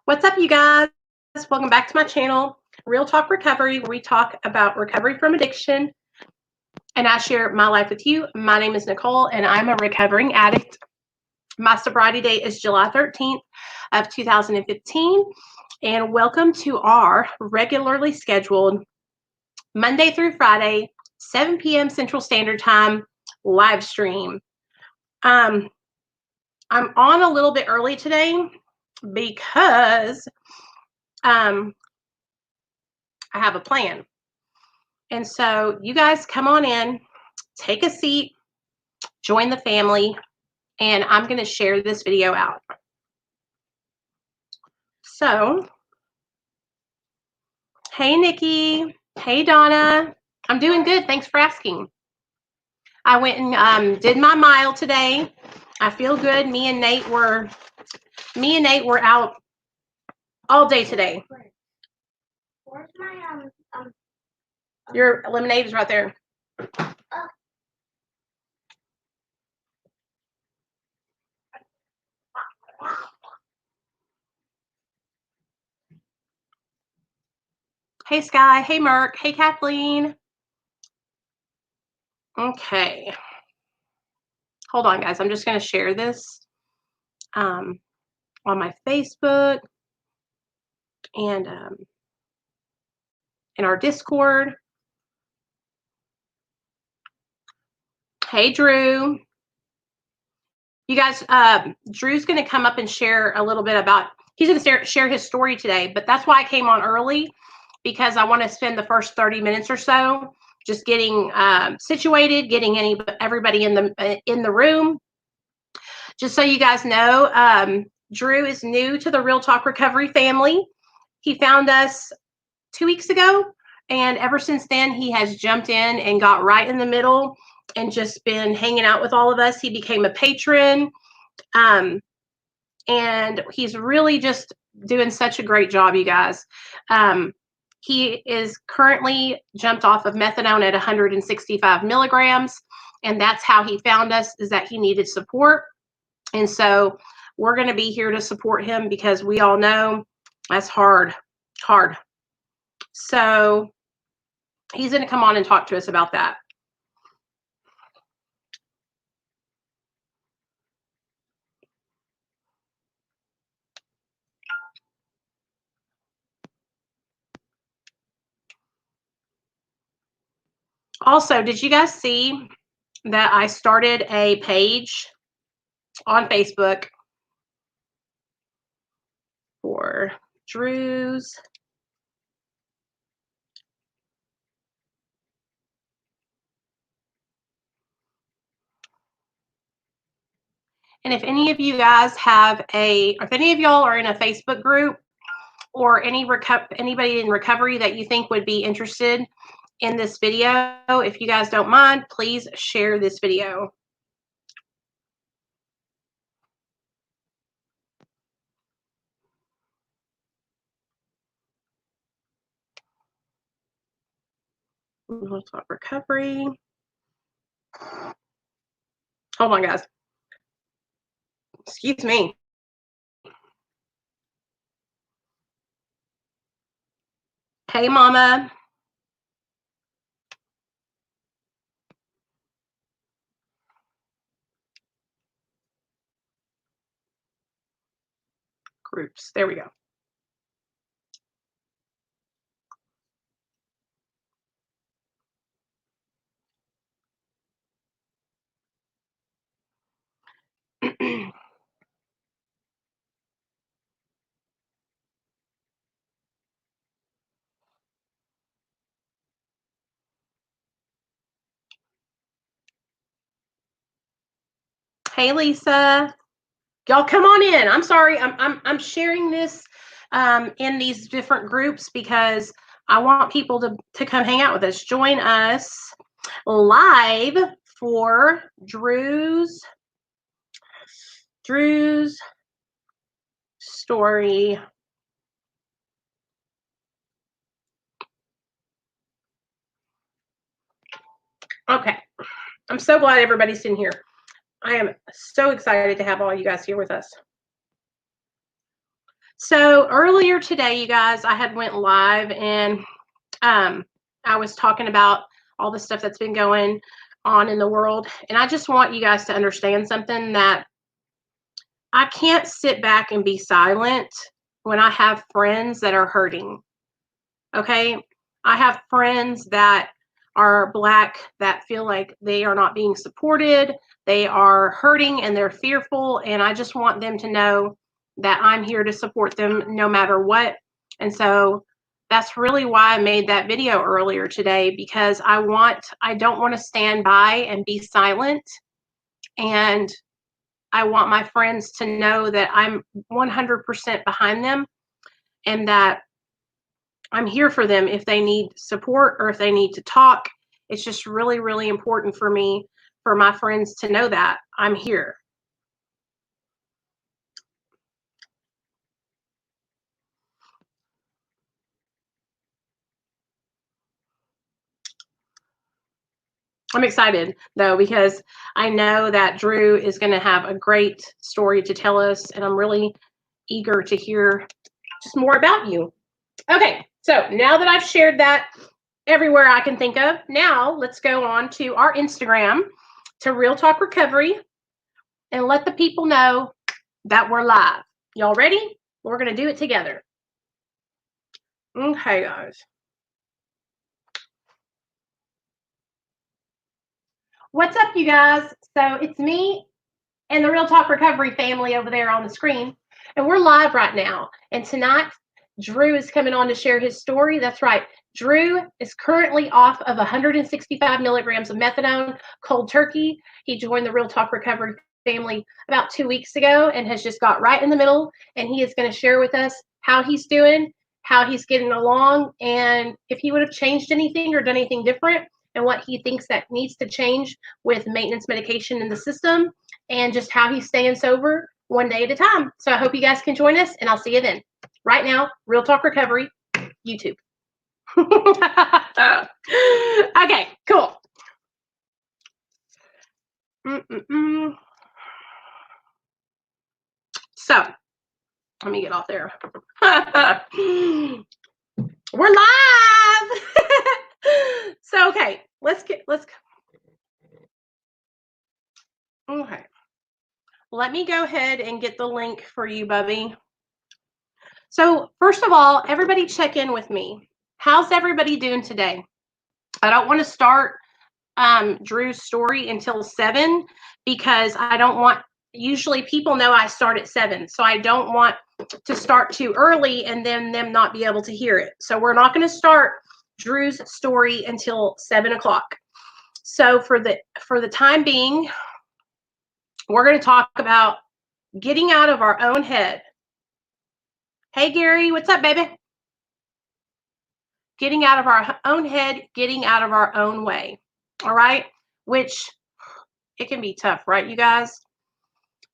What's up, you guys? Welcome back to my channel, Real Talk Recovery, where we talk about recovery from addiction and I share my life with you. My name is Nicole and I'm a recovering addict. My sobriety date is July 13th of 2015. And welcome to our regularly scheduled Monday through Friday, 7 p.m. Central Standard Time live stream. I'm on a little bit early today because I have a plan. And so you guys come on in, take a seat, join the family, and I'm going to share this video out. So, hey, Nikki. Hey, Donna. I'm doing good. Thanks for asking. I went and did my mile today. I feel good. Me and Nate were out all day today. Where's my Your lemonade is right there. Hey, Sky. Hey, Merk. Hey, Kathleen. Okay. Hold on, guys. I'm just going to share this on my Facebook and in our Discord. Hey, Drew. You guys, Drew's going to come up and share a little bit about, he's going to share his story today, but that's why I came on early, because I want to spend the first 30 minutes or so just getting situated, getting everybody in the room. Just so you guys know, Drew is new to the Real Talk Recovery family. He found us 2 weeks ago, and ever since then, he has jumped in and got right in the middle and just been hanging out with all of us. He became a patron, and he's really just doing such a great job, you guys. He is currently jumped off of methadone at 165 milligrams, and that's how he found us, is that he needed support. And so we're going to be here to support him, because we all know that's hard. So he's going to come on and talk to us about that. Also, did you guys see that I started a page on Facebook for Drew's and if any of you guys have if any of y'all are in a Facebook group or anybody in recovery that you think would be interested in this video, if you guys don't mind, please share this video. We'll talk recovery. Hold on, guys. Excuse me. Hey, Mama. Groups. There we go. Hey, Lisa. Y'all come on in. I'm sorry. I'm sharing this in these different groups because I want people to come hang out with us. Join us live for Drew's story. Okay. I'm so glad everybody's in here. I am so excited to have all you guys here with us. So earlier today, you guys, I had went live and I was talking about all the stuff that's been going on in the world. And I just want you guys to understand something, that I can't sit back and be silent when I have friends that are hurting. Okay. I have friends that are Black that feel like they are not being supported. They are hurting and they're fearful. And I just want them to know that I'm here to support them no matter what. And so that's really why I made that video earlier today, because I don't want to stand by and be silent. And I want my friends to know that I'm 100% behind them, and that I'm here for them if they need support or if they need to talk. It's just really, really important for me, for my friends to know that I'm here. I'm excited though, because I know that Drew is going to have a great story to tell us, and I'm really eager to hear just more about you. Okay, so now that I've shared that everywhere I can think of, now let's go on to our Instagram, to Real Talk Recovery, and let the people know that we're live. Y'all ready? We're going to do it together. Okay, guys. What's up, you guys? So it's me and the Real Talk Recovery family over there on the screen, and we're live right now. And tonight, Drew is coming on to share his story. That's right. Drew is currently off of 165 milligrams of methadone cold turkey. He joined the Real Talk Recovery family about 2 weeks ago and has just got right in the middle. And he is going to share with us how he's doing, how he's getting along, and if he would have changed anything or done anything different, and what he thinks that needs to change with maintenance medication in the system, and just how he's staying sober one day at a time. So I hope you guys can join us, and I'll see you then. Right now, Real Talk Recovery, YouTube. Okay, cool. So let me get off there. We're live. So okay, let's okay. Let me go ahead and get the link for you, Bubby. So first of all, everybody check in with me. How's everybody doing today? I don't want to start Drew's story until 7, because I don't want, usually people know I start at 7. So I don't want to start too early and then them not be able to hear it. So we're not going to start Drew's story until 7 o'clock. So for the time being, we're going to talk about getting out of our own head. Hey, Gary, what's up, baby? Getting out of our own head, getting out of our own way. All right. Which it can be tough, right, you guys?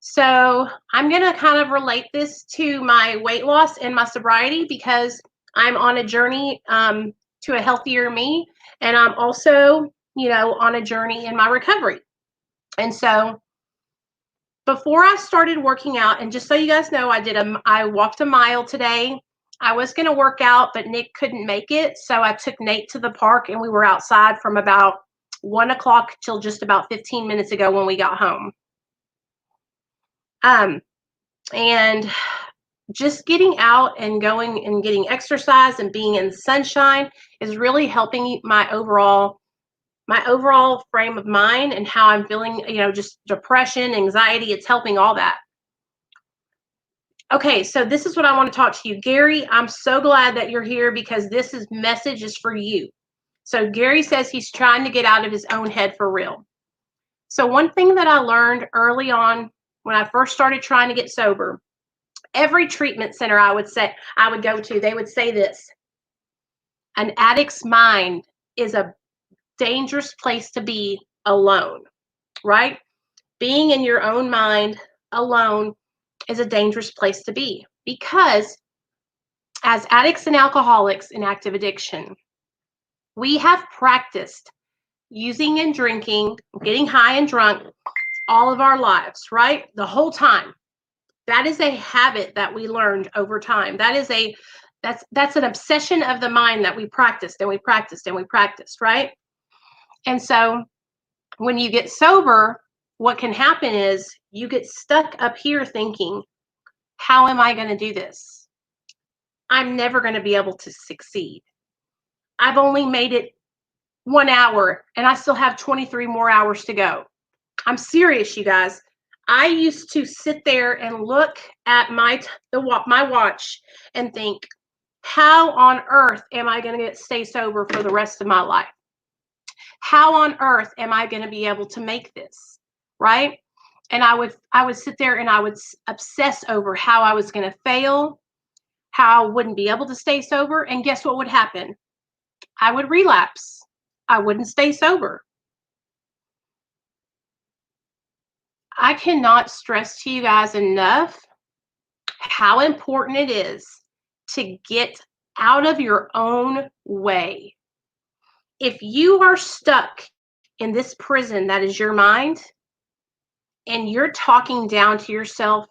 So I'm going to kind of relate this to my weight loss and my sobriety, because I'm on a journey to a healthier me. And I'm also, on a journey in my recovery. And so before I started working out, and just so you guys know, I walked a mile today. I was going to work out, but Nick couldn't make it. So I took Nate to the park, and we were outside from about 1 o'clock till just about 15 minutes ago when we got home. And just getting out and going and getting exercise and being in the sunshine is really helping my overall frame of mind and how I'm feeling, just depression, anxiety. It's helping all that. Okay, so this is what I want to talk to you. Gary, I'm so glad that you're here, because this message is for you. So Gary says he's trying to get out of his own head for real. So one thing that I learned early on when I first started trying to get sober, every treatment center I would go to, they would say this: an addict's mind is a dangerous place to be alone, right? Being in your own mind alone is a dangerous place to be, because as addicts and alcoholics in active addiction, we have practiced using and drinking, getting high and drunk all of our lives, right? The whole time. That is a habit that we learned over time. That's an obsession of the mind that we practiced and we practiced and we practiced, right? And so when you get sober, what can happen is you get stuck up here thinking, how am I going to do this? I'm never going to be able to succeed. I've only made it 1 hour and I still have 23 more hours to go. I'm serious, you guys. I used to sit there and look at my watch and think, how on earth am I going to stay sober for the rest of my life? How on earth am I going to be able to make this? Right? And I would sit there and I would obsess over how I was going to fail, how I wouldn't be able to stay sober. And guess what would happen? I would relapse. I wouldn't stay sober. I cannot stress to you guys enough how important it is to get out of your own way. If you are stuck in this prison that is your mind, and you're talking down to yourself,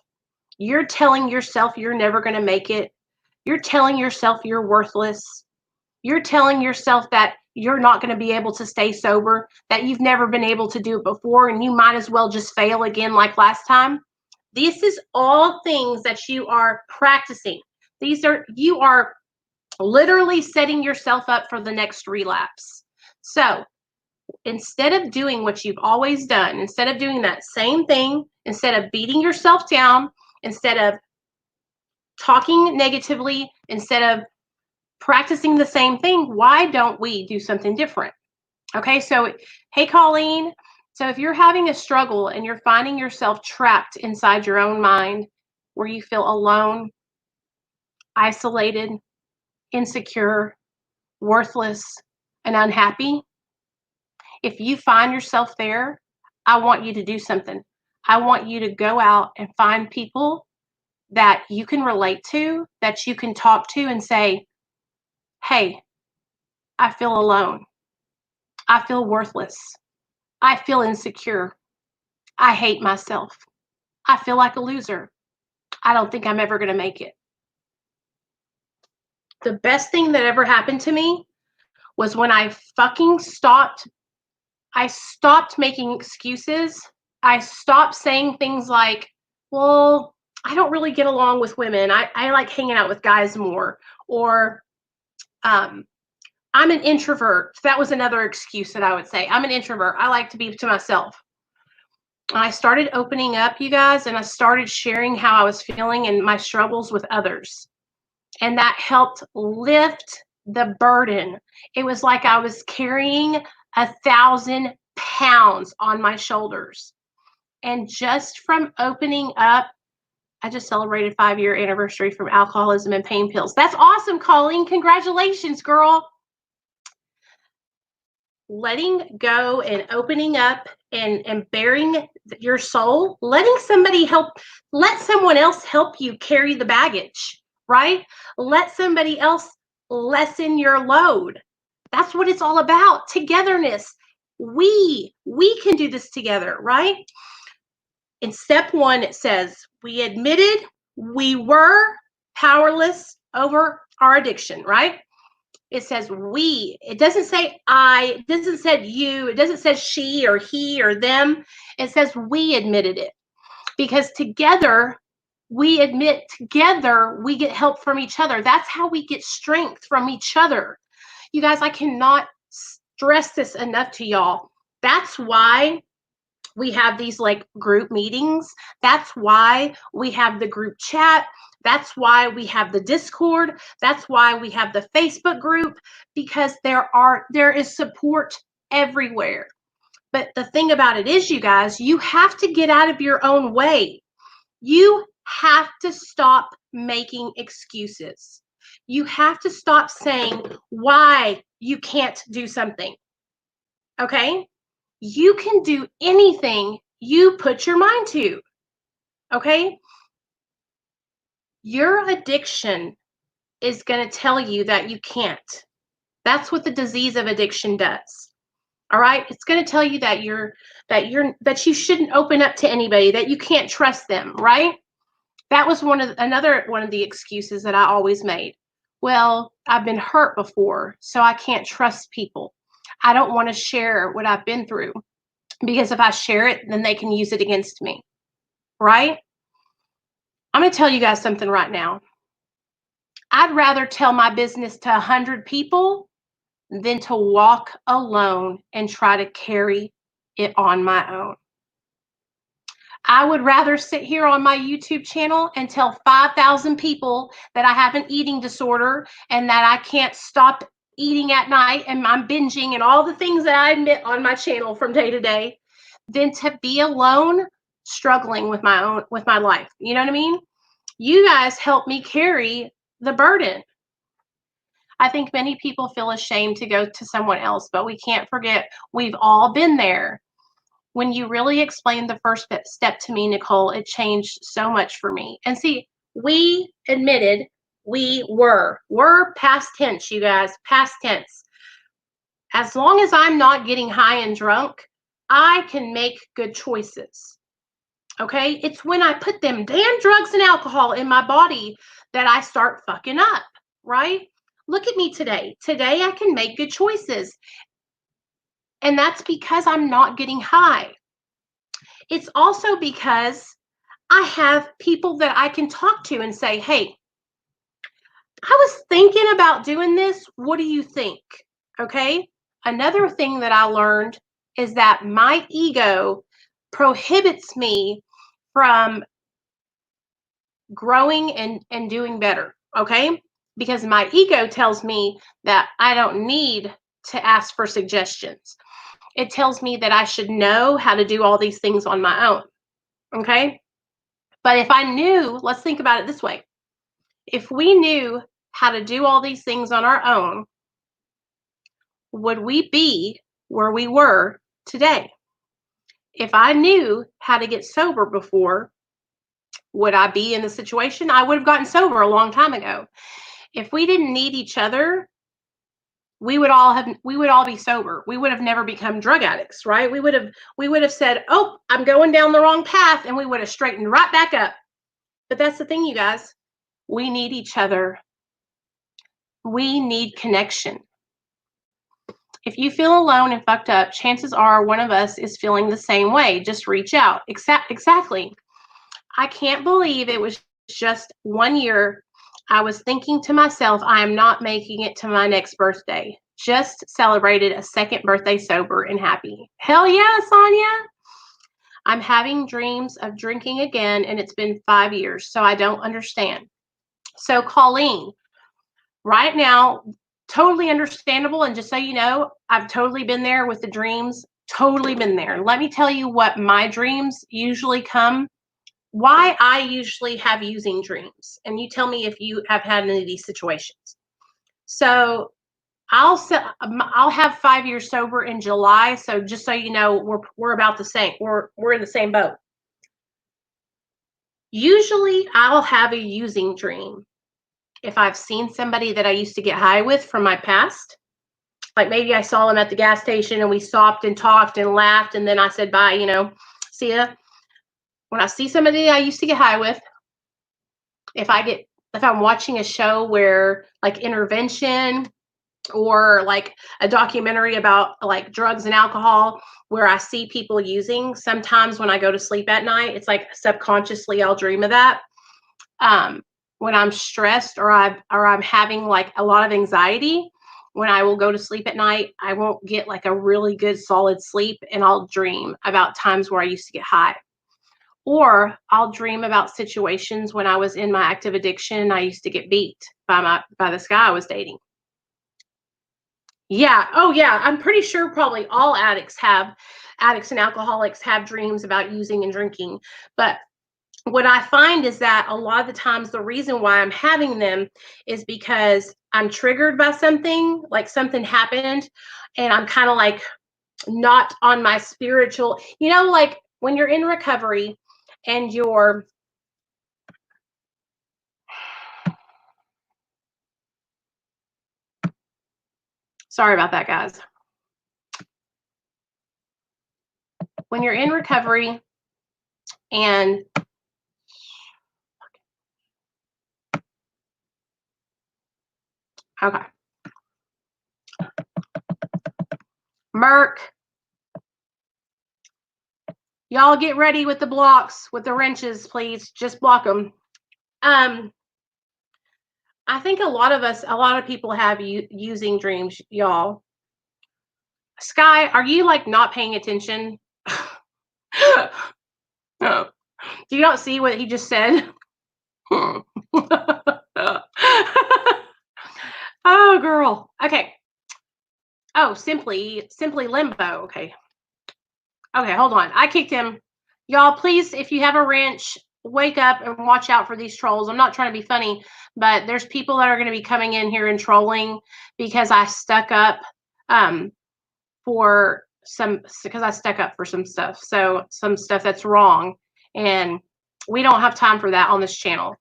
you're telling yourself you're never going to make it, you're telling yourself you're worthless, you're telling yourself that you're not going to be able to stay sober, that you've never been able to do it before, and you might as well just fail again like last time. This is all things that you are practicing. You are literally setting yourself up for the next relapse. So instead of doing what you've always done, instead of doing that same thing, instead of beating yourself down, instead of talking negatively, instead of practicing the same thing, why don't we do something different? Okay, so hey, Colleen. So if you're having a struggle and you're finding yourself trapped inside your own mind where you feel alone, isolated, insecure, worthless, and unhappy, if you find yourself there, I want you to do something. I want you to go out and find people that you can relate to, that you can talk to and say, hey, I feel alone. I feel worthless. I feel insecure. I hate myself. I feel like a loser. I don't think I'm ever going to make it. The best thing that ever happened to me was when I fucking stopped. I stopped making excuses. I stopped saying things like, well, I don't really get along with women. I like hanging out with guys more. Or I'm an introvert. That was another excuse that I would say. I'm an introvert. I like to be to myself. I started opening up, you guys, and I started sharing how I was feeling and my struggles with others. And that helped lift the burden. It was like I was carrying 1,000 pounds on my shoulders. And just from opening up, I just celebrated 5-year anniversary from alcoholism and pain pills. That's awesome, Colleen. Congratulations, girl. Letting go and opening up and bearing your soul, let someone else help you carry the baggage, right? Let somebody else lessen your load. That's what it's all about. Togetherness. We can do this together, right? In step 1, it says, we admitted we were powerless over our addiction, right? It says we. It doesn't say I. It doesn't say you. It doesn't say she or he or them. It says we admitted it. Because together, we get help from each other. That's how we get strength from each other. You guys, I cannot stress this enough to y'all. That's why we have these like group meetings. That's why we have the group chat. That's why we have the Discord. That's why we have the Facebook group, because there is support everywhere. But the thing about it is, you guys, you have to get out of your own way. You have to stop making excuses. You have to stop saying why you can't do something. Okay? You can do anything you put your mind to. Okay? Your addiction is going to tell you that you can't. That's what the disease of addiction does. All right. It's going to tell you that that you shouldn't open up to anybody, that you can't trust them, right? That was another one of the excuses that I always made. Well, I've been hurt before, so I can't trust people. I don't want to share what I've been through because if I share it, then they can use it against me, right? I'm going to tell you guys something right now. I'd rather tell my business to 100 people than to walk alone and try to carry it on my own. I would rather sit here on my YouTube channel and tell 5,000 people that I have an eating disorder and that I can't stop eating at night and I'm binging and all the things that I admit on my channel from day to day than to be alone struggling with my life. You know what I mean? You guys help me carry the burden. I think many people feel ashamed to go to someone else, but we can't forget we've all been there. When you really explained the first step to me, Nicole, it changed so much for me. And see, we admitted we were past tense, you guys, past tense. As long as I'm not getting high and drunk, I can make good choices. Okay? It's when I put them damn drugs and alcohol in my body that I start fucking up, right? Look at me today. Today I can make good choices. And that's because I'm not getting high. It's also because I have people that I can talk to and say, hey, I was thinking about doing this. What do you think? Okay. Another thing that I learned is that my ego prohibits me from growing and doing better. Okay. Because my ego tells me that I don't need to ask for suggestions. It tells me that I should know how to do all these things on my own. Okay. But if I knew, let's think about it this way. If we knew how to do all these things on our own, would we be where we were today? If I knew how to get sober before, would I be in the situation? I would have gotten sober a long time ago. If we didn't need each other, we would all be sober. We would have never become drug addicts, right? We would have said, "Oh, I'm going down the wrong path," and we would have straightened right back up. But that's the thing, you guys. We need each other. We need connection. If you feel alone and fucked up, chances are one of us is feeling the same way. Just reach out. Exactly. I can't believe it was just 1 year. I was thinking to myself, I am not making it to my next birthday. Just celebrated a second birthday sober and happy. Hell yeah, Sonia. I'm having dreams of drinking again, and it's been 5 years, so I don't understand. So, Colleen, right now, totally understandable. And just so you know, I've totally been there with the dreams, totally been there. Let me tell you what my dreams usually come, why I usually have using dreams. And you tell me if you have had any of these situations. So I'll have 5 years sober in July. So just so you know, we're about the same. We're in the same boat. Usually I'll have a using dream if I've seen somebody that I used to get high with from my past. Like maybe I saw them at the gas station and we stopped and talked and laughed, and then I said bye, see ya. When I see somebody I used to get high with, if I'm watching a show where like intervention or like a documentary about like drugs and alcohol where I see people using, sometimes when I go to sleep at night, it's like subconsciously I'll dream of that. When I'm stressed or I'm having like a lot of anxiety, when I will go to sleep at night, I won't get like a really good solid sleep, and I'll dream about times where I used to get high. Or I'll dream about situations when I was in my active addiction, I used to get beat by this guy I was dating. Yeah. Oh yeah. I'm pretty sure probably all addicts and alcoholics have dreams about using and drinking. But what I find is that a lot of the times the reason why I'm having them is because I'm triggered by something, like something happened, and I'm kind of like not on my spiritual, like when you're in recovery and you're, sorry about that, guys. when you're in recovery and okay. Merc, y'all get ready with the blocks, with the wrenches, please. Just block them. I think a lot of people have using dreams, y'all. Sky, are you like not paying attention? No. Do you not see what he just said? Oh, girl. Okay. Oh, simply limbo. Okay. Okay, hold on. I kicked him. Y'all, please, if you have a wrench, wake up and watch out for these trolls. I'm not trying to be funny, but there's people that are going to be coming in here and trolling because I stuck up for some stuff. So some stuff that's wrong. And we don't have time for that on this channel.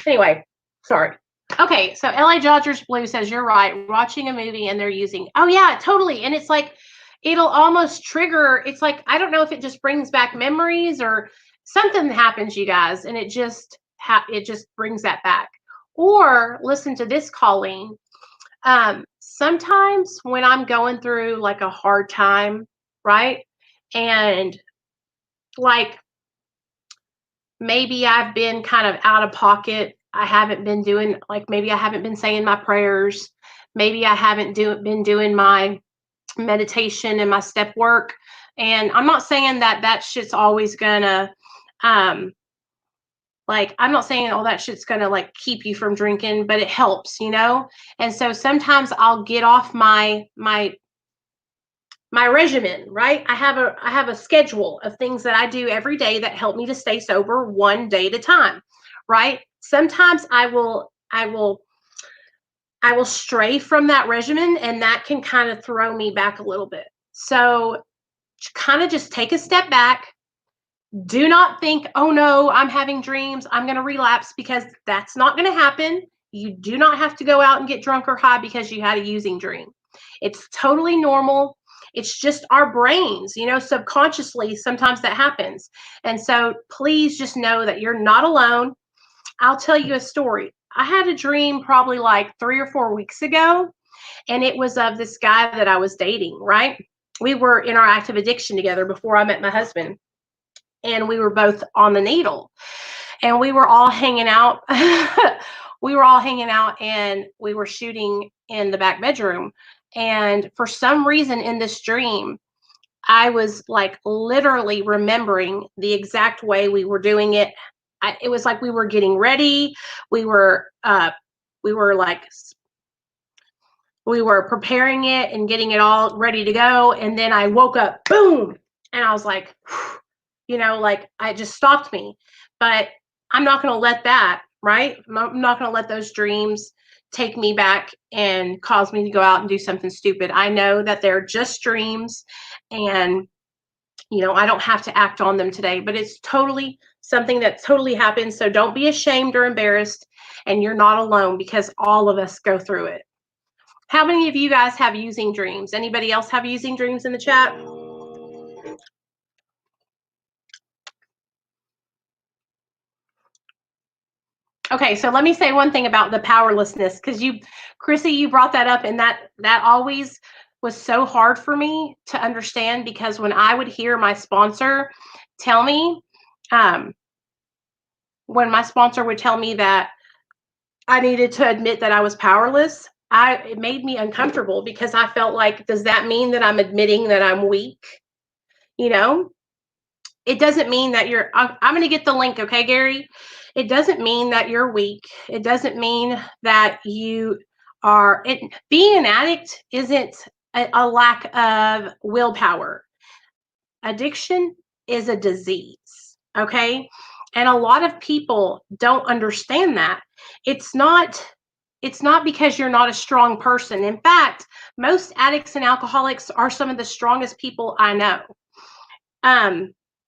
Anyway, sorry. Okay, so LA Dodgers Blue says, you're right. Watching a movie and they're using, oh yeah, totally. And it's like, it'll almost trigger, it's like, I don't know if it just brings back memories or something happens, you guys, and it just brings that back. Or listen to this, Colleen. Sometimes when I'm going through like a hard time, right? And like maybe I've been kind of out of pocket. I haven't been doing, like, maybe I haven't been saying my prayers. Maybe I haven't been doing my meditation and my step work. And I'm not saying that shit's always gonna, like, I'm not saying all that shit's gonna like keep you from drinking, but it helps, you know? And so sometimes I'll get off my regimen, right? I have a schedule of things that I do every day that help me to stay sober one day at a time, right? Sometimes I will stray from that regimen, and that can kind of throw me back a little bit. So kind of just take a step back. Do not think, oh no, I'm having dreams, I'm going to relapse, because that's not going to happen. You do not have to go out and get drunk or high because you had a using dream. It's totally normal. It's just our brains, you know, subconsciously, sometimes that happens. And so please just know that you're not alone. I'll tell you a story. I had a dream probably like 3 or 4 weeks ago, and it was of this guy that I was dating, right? We were in our active addiction together before I met my husband, and we were both on the needle, and we were all hanging out. We were all hanging out, and we were shooting in the back bedroom. And for some reason in this dream, I was like literally remembering the exact way we were doing it. It was like we were getting ready. We were like, we were preparing it and getting it all ready to go. And then I woke up, boom. And I was like, you know, like it just stopped me. But I'm not going to let that, right? I'm not going to let those dreams take me back and cause me to go out and do something stupid. I know that they're just dreams, and you know, I don't have to act on them today, but it's totally something that totally happens. So don't be ashamed or embarrassed, and you're not alone, because all of us go through it. How many of you guys have using dreams? Anybody else have using dreams in the chat? Okay, so let me say one thing about the powerlessness, because Chrissy, you brought that up, and that always was so hard for me to understand, because when I would hear my sponsor tell me, when my sponsor would tell me that I needed to admit that I was powerless, it made me uncomfortable, because I felt like, does that mean that I'm admitting that I'm weak? You know, it doesn't mean that I'm going to get the link. Okay, Gary. It doesn't mean that you're weak. It doesn't mean that you are, being an addict isn't a lack of willpower. Addiction is a disease. Okay. And a lot of people don't understand that. It's not because you're not a strong person. In fact, most addicts and alcoholics are some of the strongest people I know.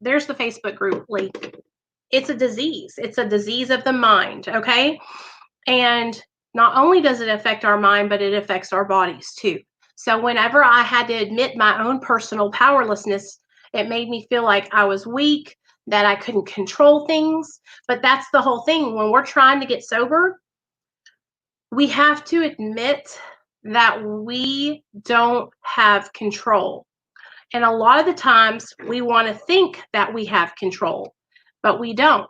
There's the Facebook group link. It's a disease. It's a disease of the mind, okay? And not only does it affect our mind, but it affects our bodies too. So whenever I had to admit my own personal powerlessness, It made me feel like I was weak, that I couldn't control things. But that's the whole thing. When we're trying to get sober, we have to admit that we don't have control. And a lot of the times we want to think that we have control, but we don't.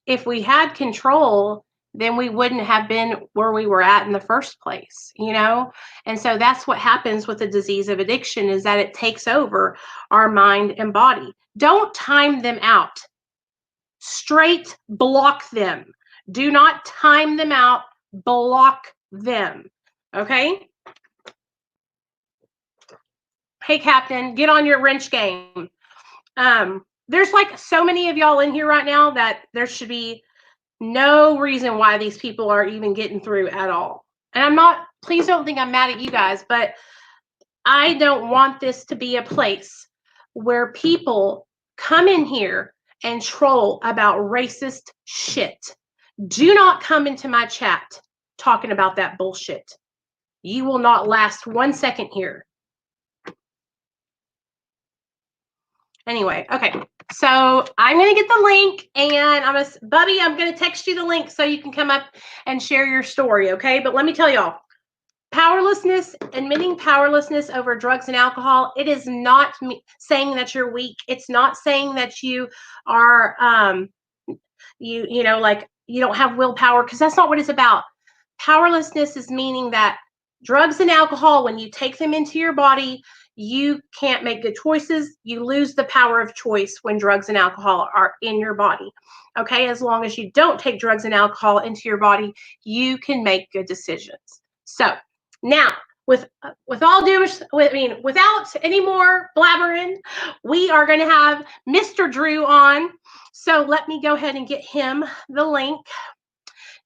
If we had control, then we wouldn't have been where we were at in the first place, you know? And so that's what happens with the disease of addiction, is that it takes over our mind and body. Don't time them out. Straight block them. Do not time them out. Block them. Okay? Hey, Captain, get on your wrench game. There's like so many of y'all in here right now that there should be no reason why these people are even getting through at all. And I'm not, please don't think I'm mad at you guys, but I don't want this to be a place where people come in here and troll about racist shit. Do not come into my chat talking about that bullshit. You will not last 1 second here. Anyway, okay. So I'm going to get the link, and Bubby, I'm going to text you the link so you can come up and share your story, okay? But let me tell y'all, powerlessness, admitting powerlessness over drugs and alcohol, it is not saying that you're weak. It's not saying that you are, you know, like you don't have willpower, because that's not what it's about. Powerlessness is meaning that drugs and alcohol, when you take them into your body, you can't make good choices. You lose the power of choice when drugs and alcohol are in your body. Okay, as long as you don't take drugs and alcohol into your body, you can make good decisions. So now, with all due, without any more blabbering, we are going to have Mr. Drew on. So let me go ahead and get him the link.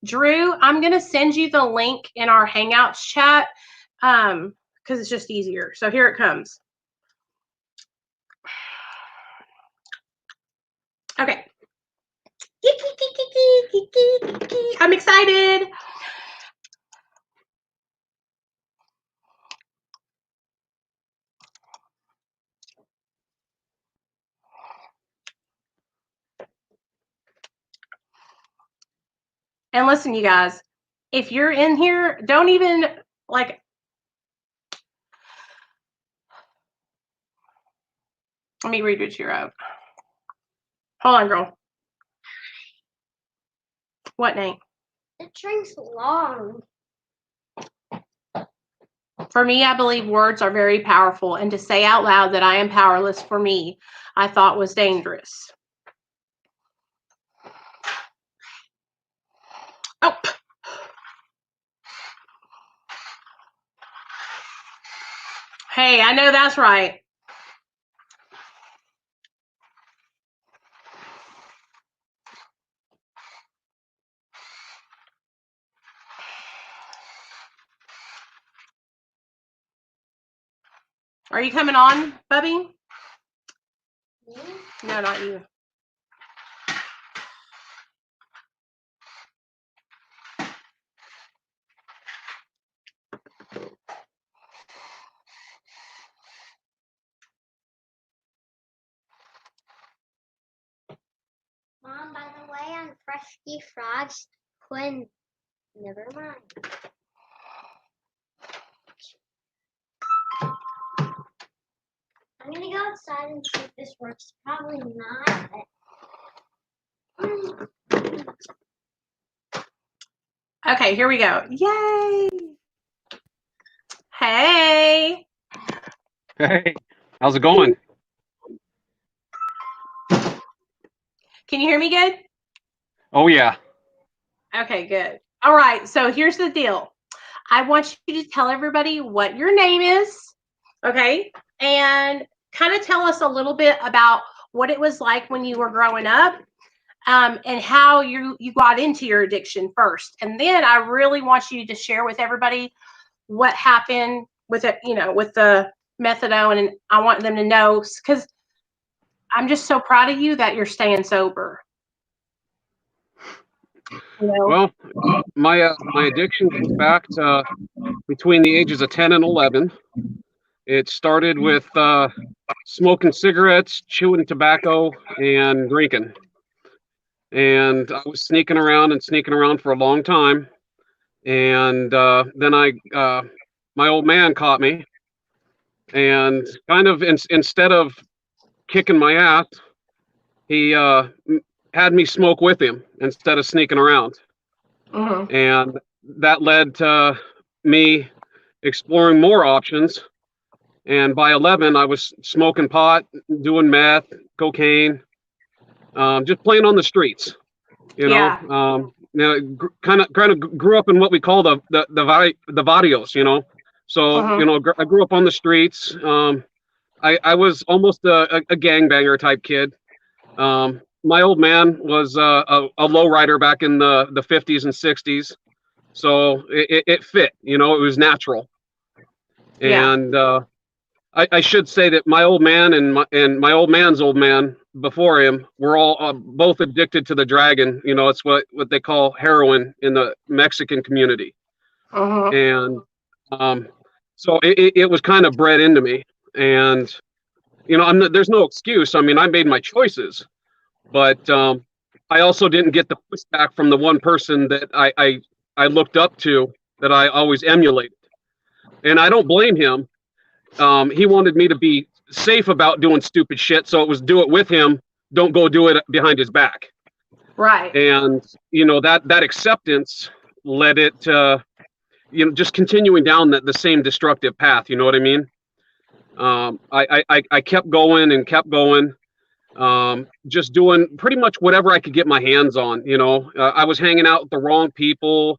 Drew, I'm going to send you the link in our Hangouts chat because it's just easier. So here it comes. Okay. I'm excited. And listen, you guys, if you're in here, don't even like, let me read what you wrote. Hold on, girl. What, Nate? It drink's long. For me, I believe words are very powerful, and to say out loud that I am powerless, for me, I thought was dangerous. Oh. Hey, I know that's right. Are you coming on, Bubby? Me? No, not you. Mom, by the way, on Fresky Frogs, Quinn. Never mind. I'm gonna go outside and see if this works. Probably not, but. Okay, here we go. Yay! Hey! Hey, how's it going? Can you hear me good? Oh, yeah. Okay, good. All right, so here's the deal. I want you to tell everybody what your name is, okay? And kind of tell us a little bit about what it was like when you were growing up, and how you got into your addiction first. And then I really want you to share with everybody what happened with it, you know, with the methadone, and I want them to know, because I'm just so proud of you that you're staying sober. You know? Well, my addiction goes back to between the ages of 10 and 11. It started with smoking cigarettes, chewing tobacco, and drinking. And I was sneaking around for a long time. And then my old man caught me, and kind of instead of kicking my ass, he had me smoke with him instead of sneaking around. Mm-hmm. And that led to me exploring more options. And by 11, I was smoking pot, doing meth, cocaine, just playing on the streets. Yeah. Kind of grew up in what we call the barrios. So Mm-hmm. I grew up on the streets. I was almost a gangbanger type kid. My old man was a lowrider back in the 50s and 60s, so it fit. It was natural. Yeah. And I should say that my old man and my old man's old man before him were all both addicted to the dragon. It's what they call heroin in the Mexican community. Mm-hmm. And so it was kind of bred into me. And there's no excuse. I mean, I made my choices, but I also didn't get the pushback from the one person that I looked up to, that I always emulated. And I don't blame him. He wanted me to be safe about doing stupid shit, so it was do it with him, don't go do it behind his back. Right. And that acceptance led it to just continuing down the same destructive path. You know what I mean? I kept going and kept going, just doing pretty much whatever I could get my hands on. I was hanging out with the wrong people.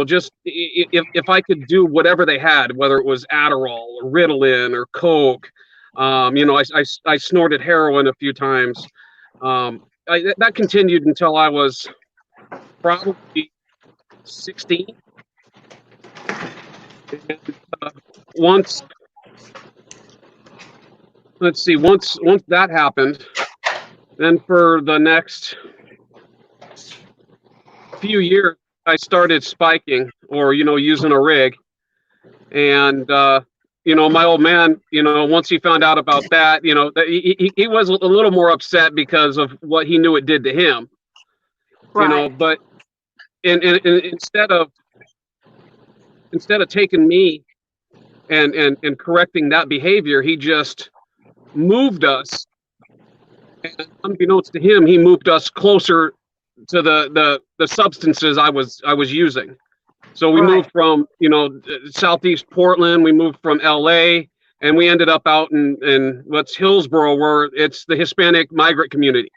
Just if I could do whatever they had, whether it was Adderall or Ritalin or Coke. I snorted heroin a few times. That continued until I was probably 16. And, once that happened, then for the next few years, I started spiking, or using a rig. And my old man, once he found out about that, he was a little more upset because of what he knew it did to him. Right. But instead of taking me and correcting that behavior, he just moved us. And unbeknownst to him, he moved us closer to the substances I was using. So we moved from southeast Portland, we moved from LA, and we ended up out in what's Hillsboro, where it's the Hispanic migrant community.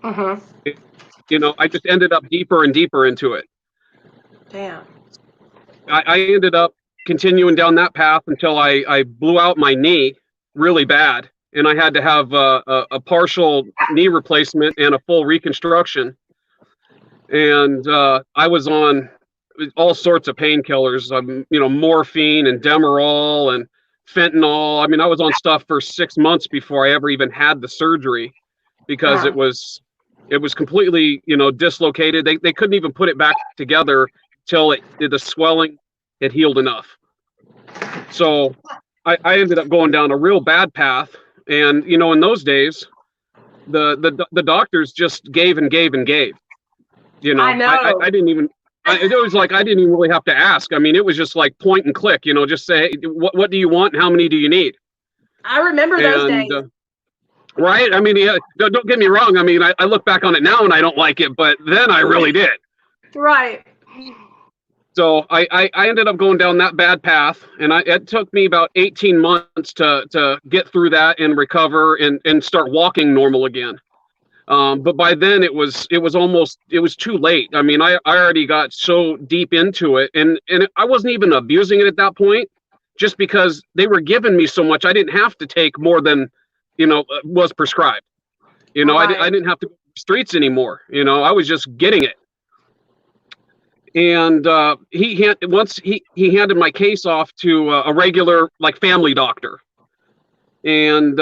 Mm-hmm. I just ended up deeper and deeper into it. Damn. I ended up continuing down that path until I blew out my knee really bad, and I had to have a partial knee replacement and a full reconstruction. And I was on all sorts of painkillers, morphine and Demerol and fentanyl. I mean, I was on stuff for 6 months before I ever even had the surgery, because it was completely, dislocated. They couldn't even put it back together till the swelling had healed enough. So I ended up going down a real bad path. And, in those days, the doctors just gave and gave and gave. I know. I didn't even, it was like, I didn't even really have to ask. I mean, it was just like point and click, just say, hey, what do you want? How many do you need? I remember those days. Right? I mean, yeah, don't get me wrong. I mean, I look back on it now and I don't like it, but then I really did. Right. So I ended up going down that bad path, and it took me about 18 months to get through that and recover and start walking normal again. But by then it was too late. I mean, I already got so deep into it, and I wasn't even abusing it at that point, just because they were giving me so much. I didn't have to take more than, was prescribed. Right. I didn't have to go to the streets anymore. I was just getting it. And once he handed my case off to a regular like family doctor, and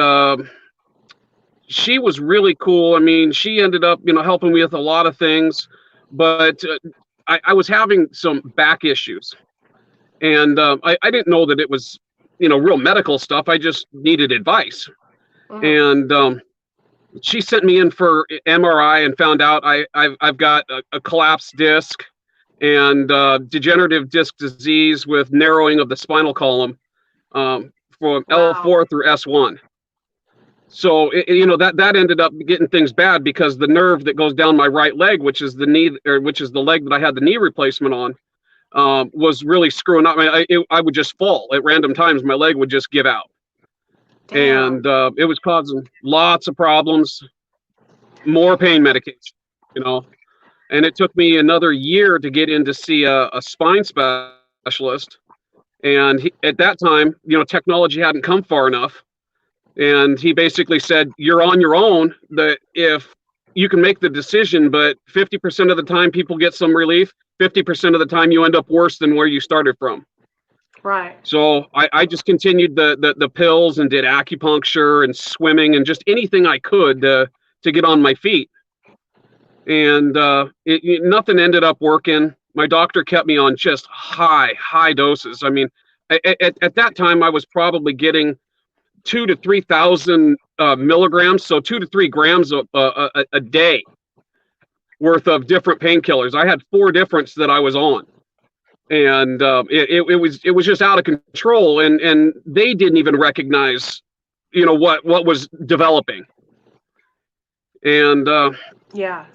she was really cool. I mean, she ended up helping me with a lot of things, but I was having some back issues, and I didn't know that it was real medical stuff. I just needed advice, and she sent me in for MRI and found out I've got a collapsed disc and degenerative disc disease with narrowing of the spinal column from L4 through S1. So that ended up getting things bad because the nerve that goes down my right leg, which is the leg that I had the knee replacement on, was really screwing up. I would just fall at random times. My leg would just give out. Damn. And it was causing lots of problems, more pain medication, and it took me another year to get in to see a spine specialist. And at that time, technology hadn't come far enough. And he basically said, you're on your own, that if you can make the decision, but 50% of the time people get some relief, 50% of the time you end up worse than where you started from. Right. So I just continued the pills and did acupuncture and swimming and just anything I could to get on my feet. And nothing ended up working. My doctor kept me on just high doses. I mean, at that time, I was probably getting 2,000 to 3,000 milligrams, so 2 to 3 grams a day worth of different painkillers. I had 4 different that I was on. And it was just out of control, and they didn't even recognize, what was developing. And yeah,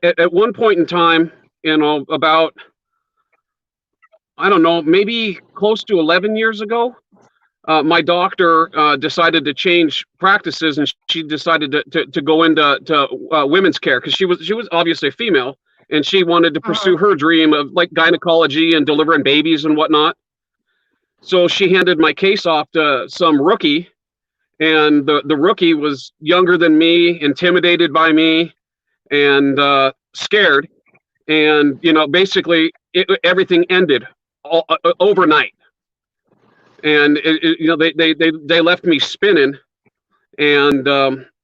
at one point in time, about I don't know, maybe close to 11 years ago, my doctor decided to change practices, and she decided to go into women's care because she was obviously a female. And she wanted to pursue her dream of like gynecology and delivering babies and whatnot. So she handed my case off to some rookie, and the rookie was younger than me, intimidated by me, and scared. And basically, everything ended overnight. And they left me spinning, and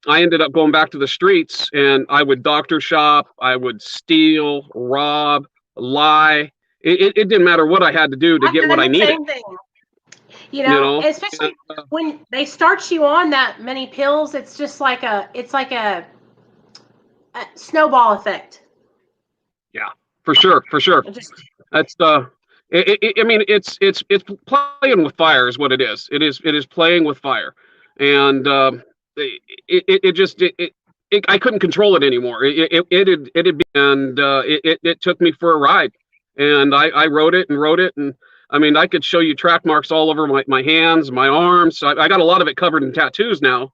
I ended up going back to the streets, and I would doctor shop, I would steal, rob, lie. It didn't matter what I had to do to get what I needed. Same thing. Especially when they start you on that many pills, it's just like a snowball effect. Yeah, for sure. That's I mean, it's playing with fire is what it is. It is playing with fire, and I couldn't control it anymore. It took me for a ride, and I wrote it, and I mean, I could show you track marks all over my hands, my arms. I got a lot of it covered in tattoos now,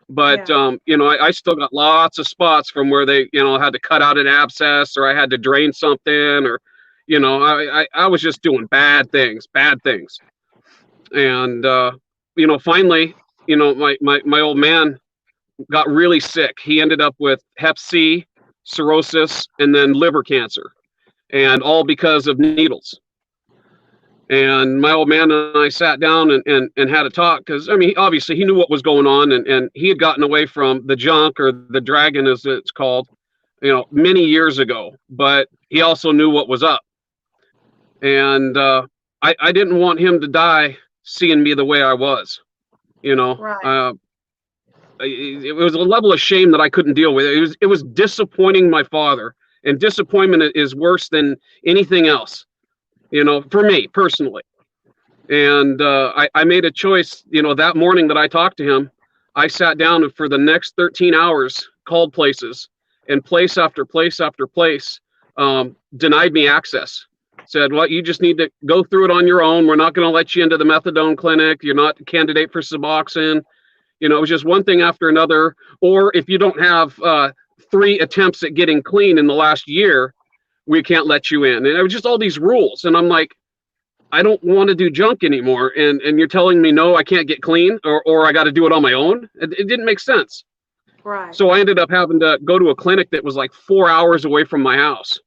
but I still got lots of spots from where they had to cut out an abscess, or I had to drain something, or I was just doing bad things, and finally, my old man got really sick. He ended up with Hep C, cirrhosis, and then liver cancer, and all because of needles. And my old man and I sat down and had a talk, because I mean, obviously he knew what was going on, and he had gotten away from the junk, or the dragon as it's called, many years ago, but he also knew what was up. And I didn't want him to die seeing me the way I was. Right. It was a level of shame that I couldn't deal with. It was disappointing my father, and disappointment is worse than anything else, for me personally. And I made a choice, that morning that I talked to him. I sat down and for the next 13 hours called places, and place after place after place denied me access. Said, well, you just need to go through it on your own. We're not going to let you into the methadone clinic. You're not a candidate for Suboxone. It was just one thing after another. Or if you don't have 3 attempts at getting clean in the last year, we can't let you in. And it was just all these rules. And I'm like, I don't want to do junk anymore. And you're telling me, no, I can't get clean, or I got to do it on my own. It didn't make sense. Right. So I ended up having to go to a clinic that was like 4 hours away from my house.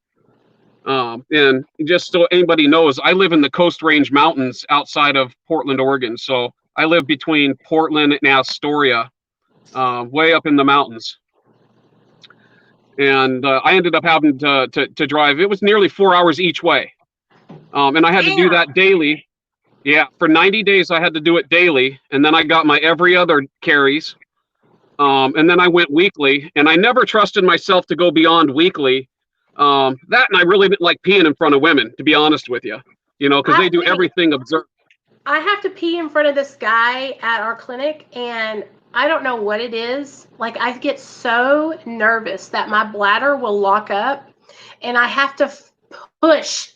And just so anybody knows, I live in the Coast Range Mountains outside of Portland, Oregon. So I live between Portland and Astoria, way up in the mountains. And I ended up having to drive. It was nearly 4 hours each way. And I had to do that daily. Yeah, for 90 days, I had to do it daily. And then I got my every other carries. And then I went weekly. And I never trusted myself to go beyond weekly. That, and I really didn't like peeing in front of women, to be honest with you, because they do everything observed. I have to pee in front of this guy at our clinic, and I don't know what it is. Like, I get so nervous that my bladder will lock up, and I have to push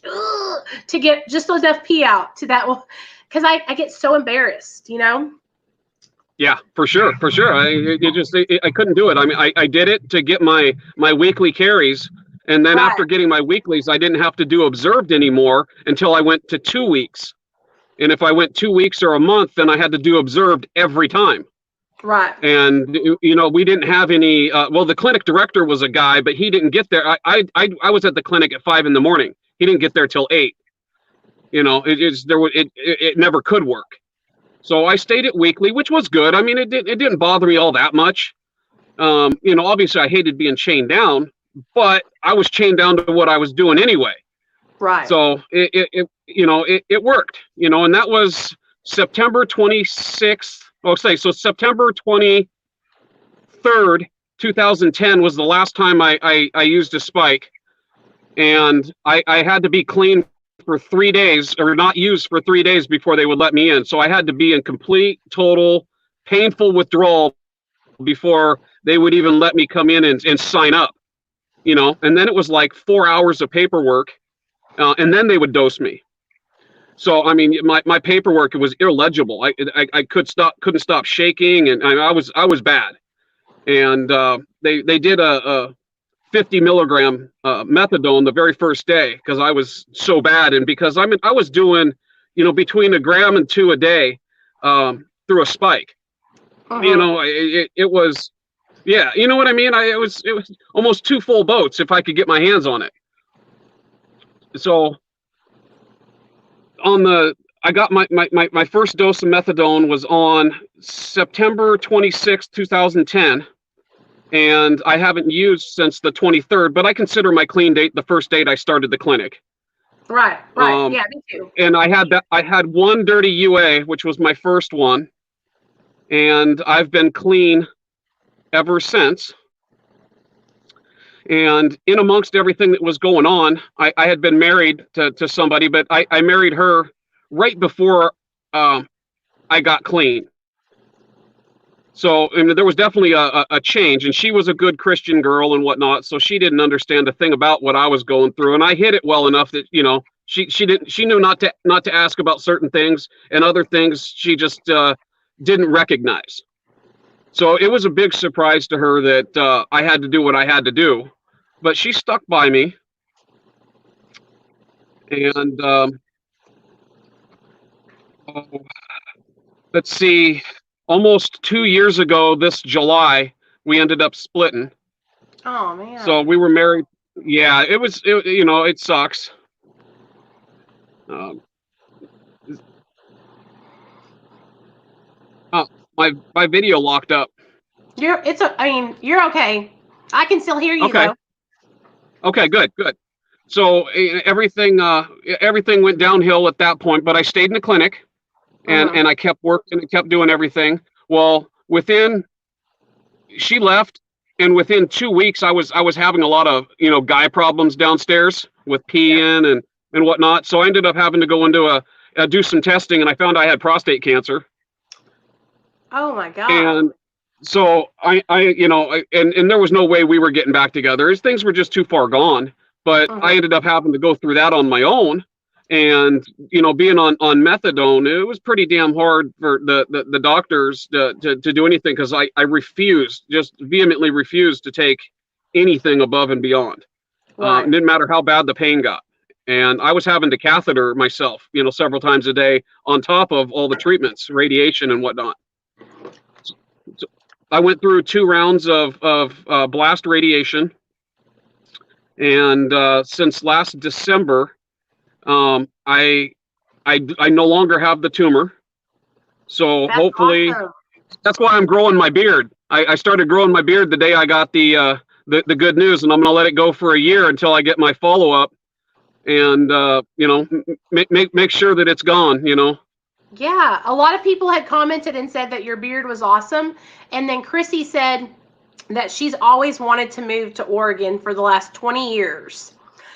to get just enough pee out to that one, because I get so embarrassed, Yeah, for sure. I couldn't do it. I mean, I did it to get my weekly carries. And then after getting my weeklies, I didn't have to do observed anymore until I went to 2 weeks. And if I went 2 weeks or a month, then I had to do observed every time. Right. And, we didn't have any, the clinic director was a guy, but he didn't get there. I was at the clinic at 5 a.m. He didn't get there till 8. It never could work. So I stayed at weekly, which was good. I mean, it didn't bother me all that much. Obviously I hated being chained down, but I was chained down to what I was doing anyway. Right. So it worked, and that was September 26th. So September 23rd, 2010 was the last time I used a spike, and I had to be clean for 3 days, or not used for 3 days before they would let me in. So I had to be in complete, total, painful withdrawal before they would even let me come in and sign up. And then it was like 4 hours of paperwork, and then they would dose me. So I mean, my paperwork, it was illegible. I couldn't stop shaking, and I was bad. And they did a 50 milligram methadone the very first day because I was so bad, and because I was doing between 1 gram and 2 a day through a spike. It was. Yeah, you know what I mean? It was almost 2 full boats if I could get my hands on it. So I got my first dose of methadone was on September 26th, 2010. And I haven't used since the 23rd, but I consider my clean date the first date I started the clinic. Right. Yeah, me too. And I had one dirty UA, which was my first one. And I've been clean ever since. And in amongst everything that was going on, I had been married to somebody, but I married her right before I got clean. So there was definitely a change, and she was a good Christian girl and whatnot, so she didn't understand a thing about what I was going through, and I hid it well enough that she knew not to ask about certain things, and other things she just didn't recognize. So it was a big surprise to her that I had to do what I had to do, but she stuck by me. And let's see, almost 2 years ago this July, we ended up splitting. Oh man. So we were married. Yeah, it sucks. My video locked up. You're okay. I can still hear you Okay. though. Okay, good. So everything went downhill at that point, but I stayed in the clinic, and I kept working and kept doing everything. Well, she left, and within 2 weeks, I was having a lot of guy problems downstairs with peeing and whatnot. So I ended up having to go into do some testing, and I found I had prostate cancer. Oh my God. And so and there was no way we were getting back together. Things were just too far gone. But I ended up having to go through that on my own. And, being on methadone, it was pretty damn hard for the doctors to do anything, because I just vehemently refused to take anything above and beyond. Right. It didn't matter how bad the pain got. And I was having to catheter myself, several times a day on top of all the treatments, radiation and whatnot. So I went through 2 rounds of blast radiation. And since last December, I no longer have the tumor. So That's hopefully, awesome. that's why I'm growing my beard. I started growing my beard the day I got the good news, and I'm gonna let it go for a year until I get my follow up, and make sure that it's gone. Yeah, a lot of people had commented and said that your beard was awesome. And then Chrissy said that she's always wanted to move to Oregon for the last 20 years.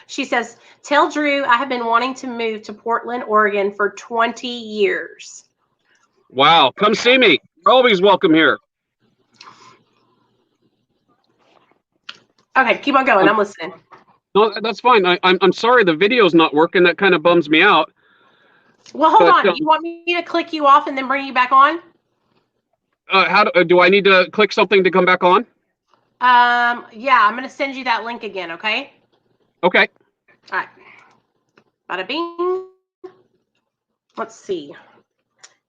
She says, "Tell Drew I have been wanting to move to Portland, Oregon for 20 years." Wow, come see me. You're always welcome here. Okay, keep on going. I'm listening. No, that's fine. I'm sorry the video's not working. That kind of bums me out. Well, hold on. You want me to click you off and then bring you back on? How do I need to click something to come back on? Yeah, I'm going to send you that link again, okay? Okay. All right. Bada bing. Let's see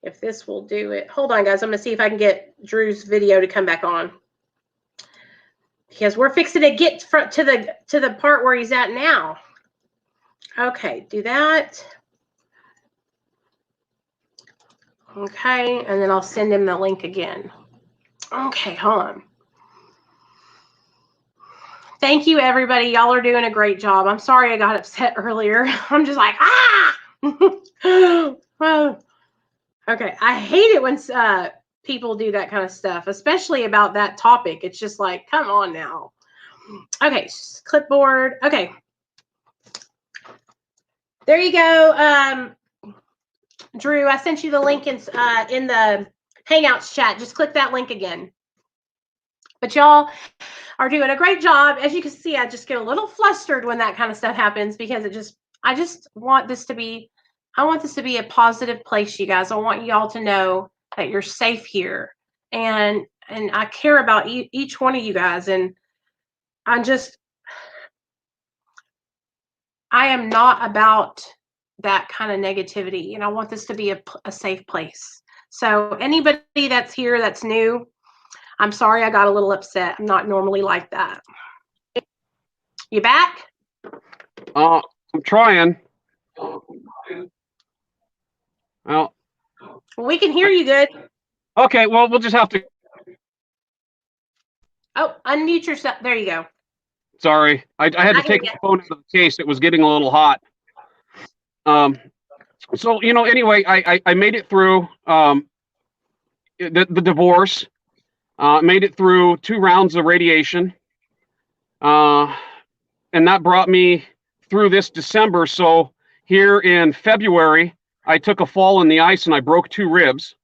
if this will do it. Hold on, guys. I'm going to see if I can get Drew's video to come back on. Because we're fixing to get to the part where he's at now. Okay, do that. Okay, and then I'll send him the link again. Okay, hold on. Thank you, everybody. Y'all are doing a great job. I'm sorry I got upset earlier. I'm just like, okay, I hate it when people do that kind of stuff, especially about that topic. It's just like, come on now. Okay, clipboard. Okay. There you go. Drew, I sent you the link in the Hangouts chat. Just click that link again. But y'all are doing a great job. As you can see, I just get a little flustered when that kind of stuff happens because I just want this to be, I want this to be a positive place, you guys. I want y'all to know that you're safe here. And I care about each one of you guys. And I am not about that kind of negativity. And I want this to be a safe place. So anybody that's here that's new, I'm sorry I got a little upset. I'm not normally like that. You back? I'm trying. Well, we can hear you good. Okay, well, we'll just have to. Oh, unmute yourself. There you go. Sorry, I had to take the phone out of the case. It was getting a little hot. So anyway, I made it through the divorce. Made it through 2 rounds of radiation. And that brought me through this December. So here in February, I took a fall in the ice and I broke 2 ribs.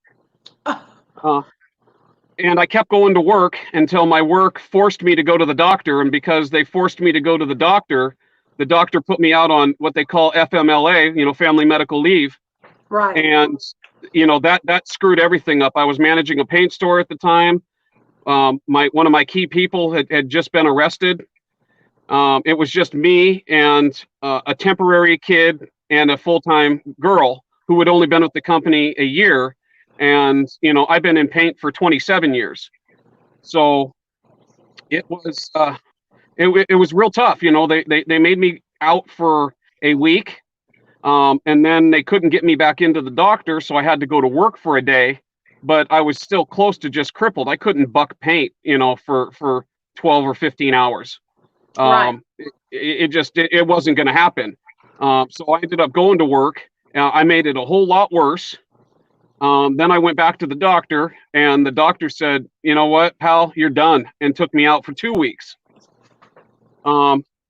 And I kept going to work until my work forced me to go to the doctor. And because they forced me to go to the doctor put me out on what they call FMLA, family medical leave. Right. And, that screwed everything up. I was managing a paint store at the time. One of my key people had just been arrested. It was just me and a temporary kid and a full-time girl who had only been with the company a year. And, I've been in paint for 27 years. So it was, it was real tough. They made me out for a week. And then they couldn't get me back into the doctor. So I had to go to work for a day, but I was still close to just crippled. I couldn't buck paint, for 12 or 15 hours. Right. It wasn't going to happen. So I ended up going to work. I made it a whole lot worse. Then I went back to the doctor and the doctor said, "You know what, pal, you're done," and took me out for 2 weeks.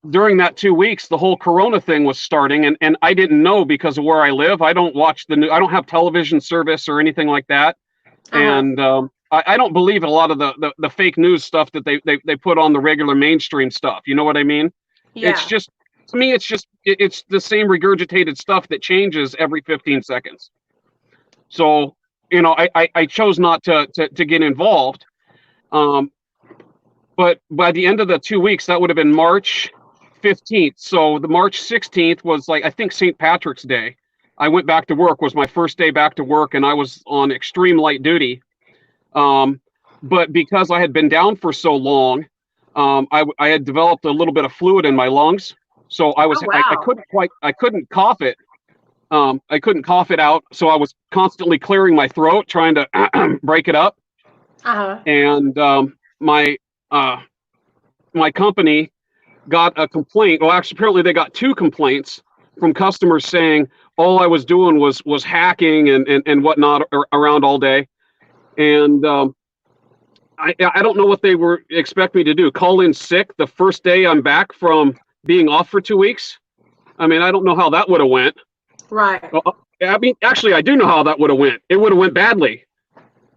During that 2 weeks, the whole Corona thing was starting and I didn't know because of where I live. I don't watch the news. I don't have television service or anything like that. And I don't believe a lot of the fake news stuff that they put on the regular mainstream stuff. You know what I mean? Yeah. It's just, to me, it's the same regurgitated stuff that changes every 15 seconds. So, I chose not to get involved. But by the end of the 2 weeks, that would have been March 15th. So the March 16th was I think St. Patrick's Day. I went back to work, was my first day back to work, and I was on extreme light duty. But because I had been down for so long, I had developed a little bit of fluid in my lungs, so I was Oh, wow. I couldn't cough it. I couldn't cough it out, so I was constantly clearing my throat, trying to break it up. Uh-huh. And my my company got a complaint. Well, actually, apparently they got two complaints from customers saying all I was doing was hacking and whatnot around all day. And I don't know what they were expect me to do. Call in sick the first day I'm back from being off for 2 weeks. I mean, I don't know how that would have went. Right. I mean, actually, I do know how that would have went. It would have went badly.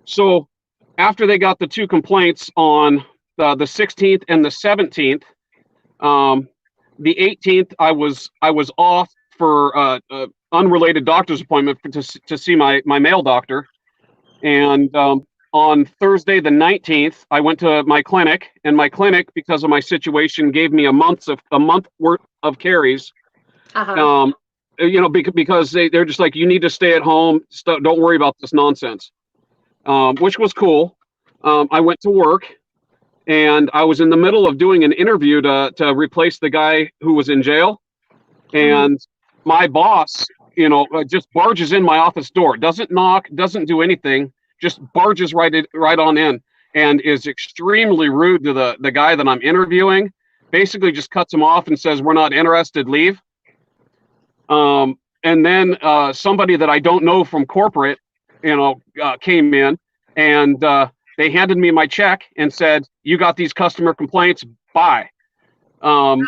So after they got the two complaints on the 16th and the 17th, the 18th I was off for unrelated doctor's appointment to see my male doctor, and on Thursday the 19th I went to my clinic, and my clinic, because of my situation, gave me a month worth of carries. Uh-huh. You know, because they're just like, you need to stay at home, don't worry about this nonsense, which was cool. I went to work, and I was in the middle of doing an interview to replace the guy who was in jail, and my boss, you know, just barges in my office door, doesn't knock, doesn't do anything, just barges right on in, and is extremely rude to the guy that I'm interviewing. Basically, just cuts him off and says, "We're not interested. Leave." And then somebody that I don't know from corporate, you know, came in, and they handed me my check and said, "You got these customer complaints. Bye." Damn.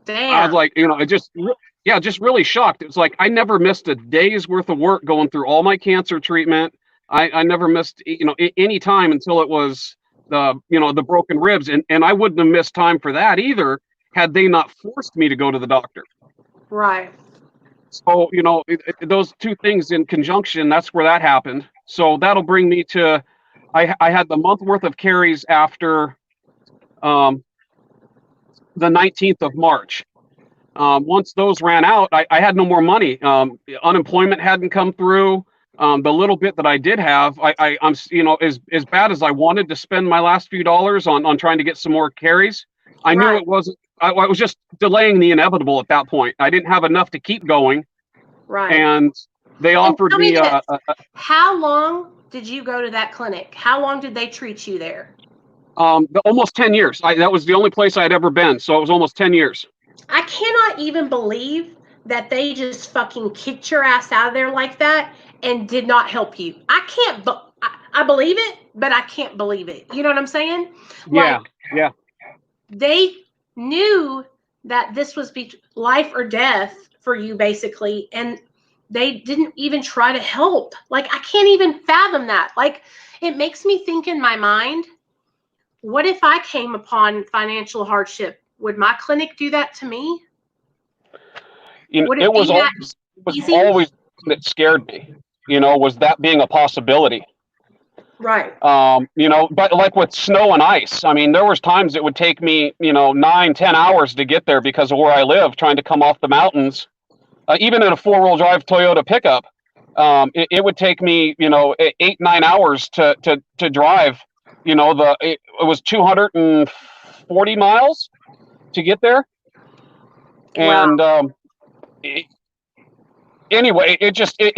I was like, you know, just really shocked. It's like I never missed a day's worth of work going through all my cancer treatment. I never missed, you know, any time until it was the broken ribs, and I wouldn't have missed time for that either had they not forced me to go to the doctor. Right. So, you know, those two things in conjunction, that's where that happened. So that'll bring me to, I had the month worth of carries after the 19th of March. Once those ran out, I had no more money. Unemployment hadn't come through. The little bit that I did have, I'm, you know, as bad as I wanted to spend my last few dollars on trying to get some more carries, I knew Right. it wasn't. I was just delaying the inevitable at that point. I didn't have enough to keep going, Right. and they offered tell me me this. How long did you go to that clinic? How long did they treat you there? almost 10 years. That was the only place I'd ever been, so it was almost 10 years. I cannot even believe that they just fucking kicked your ass out of there like that and did not help you. I can't. I believe it, but I can't believe it. You know what I'm saying? Yeah, Like, yeah. they knew that this was life or death for you, basically, and they didn't even try to help. Like, I can't even fathom that. Like, it makes me think in my mind, what if I came upon financial hardship? Would my clinic do that to me? You know, Would it be that easy? always that scared me. You know, was that being a possibility? Right. You know, but like with snow and ice, I mean, there was times it would take me, you know, 9, 10 hours to get there because of where I live, trying to come off the mountains. Even in a 4-wheel drive Toyota pickup, it would take me, you know, 8, 9 hours to drive. You know, it was 240 miles to get there, and anyway,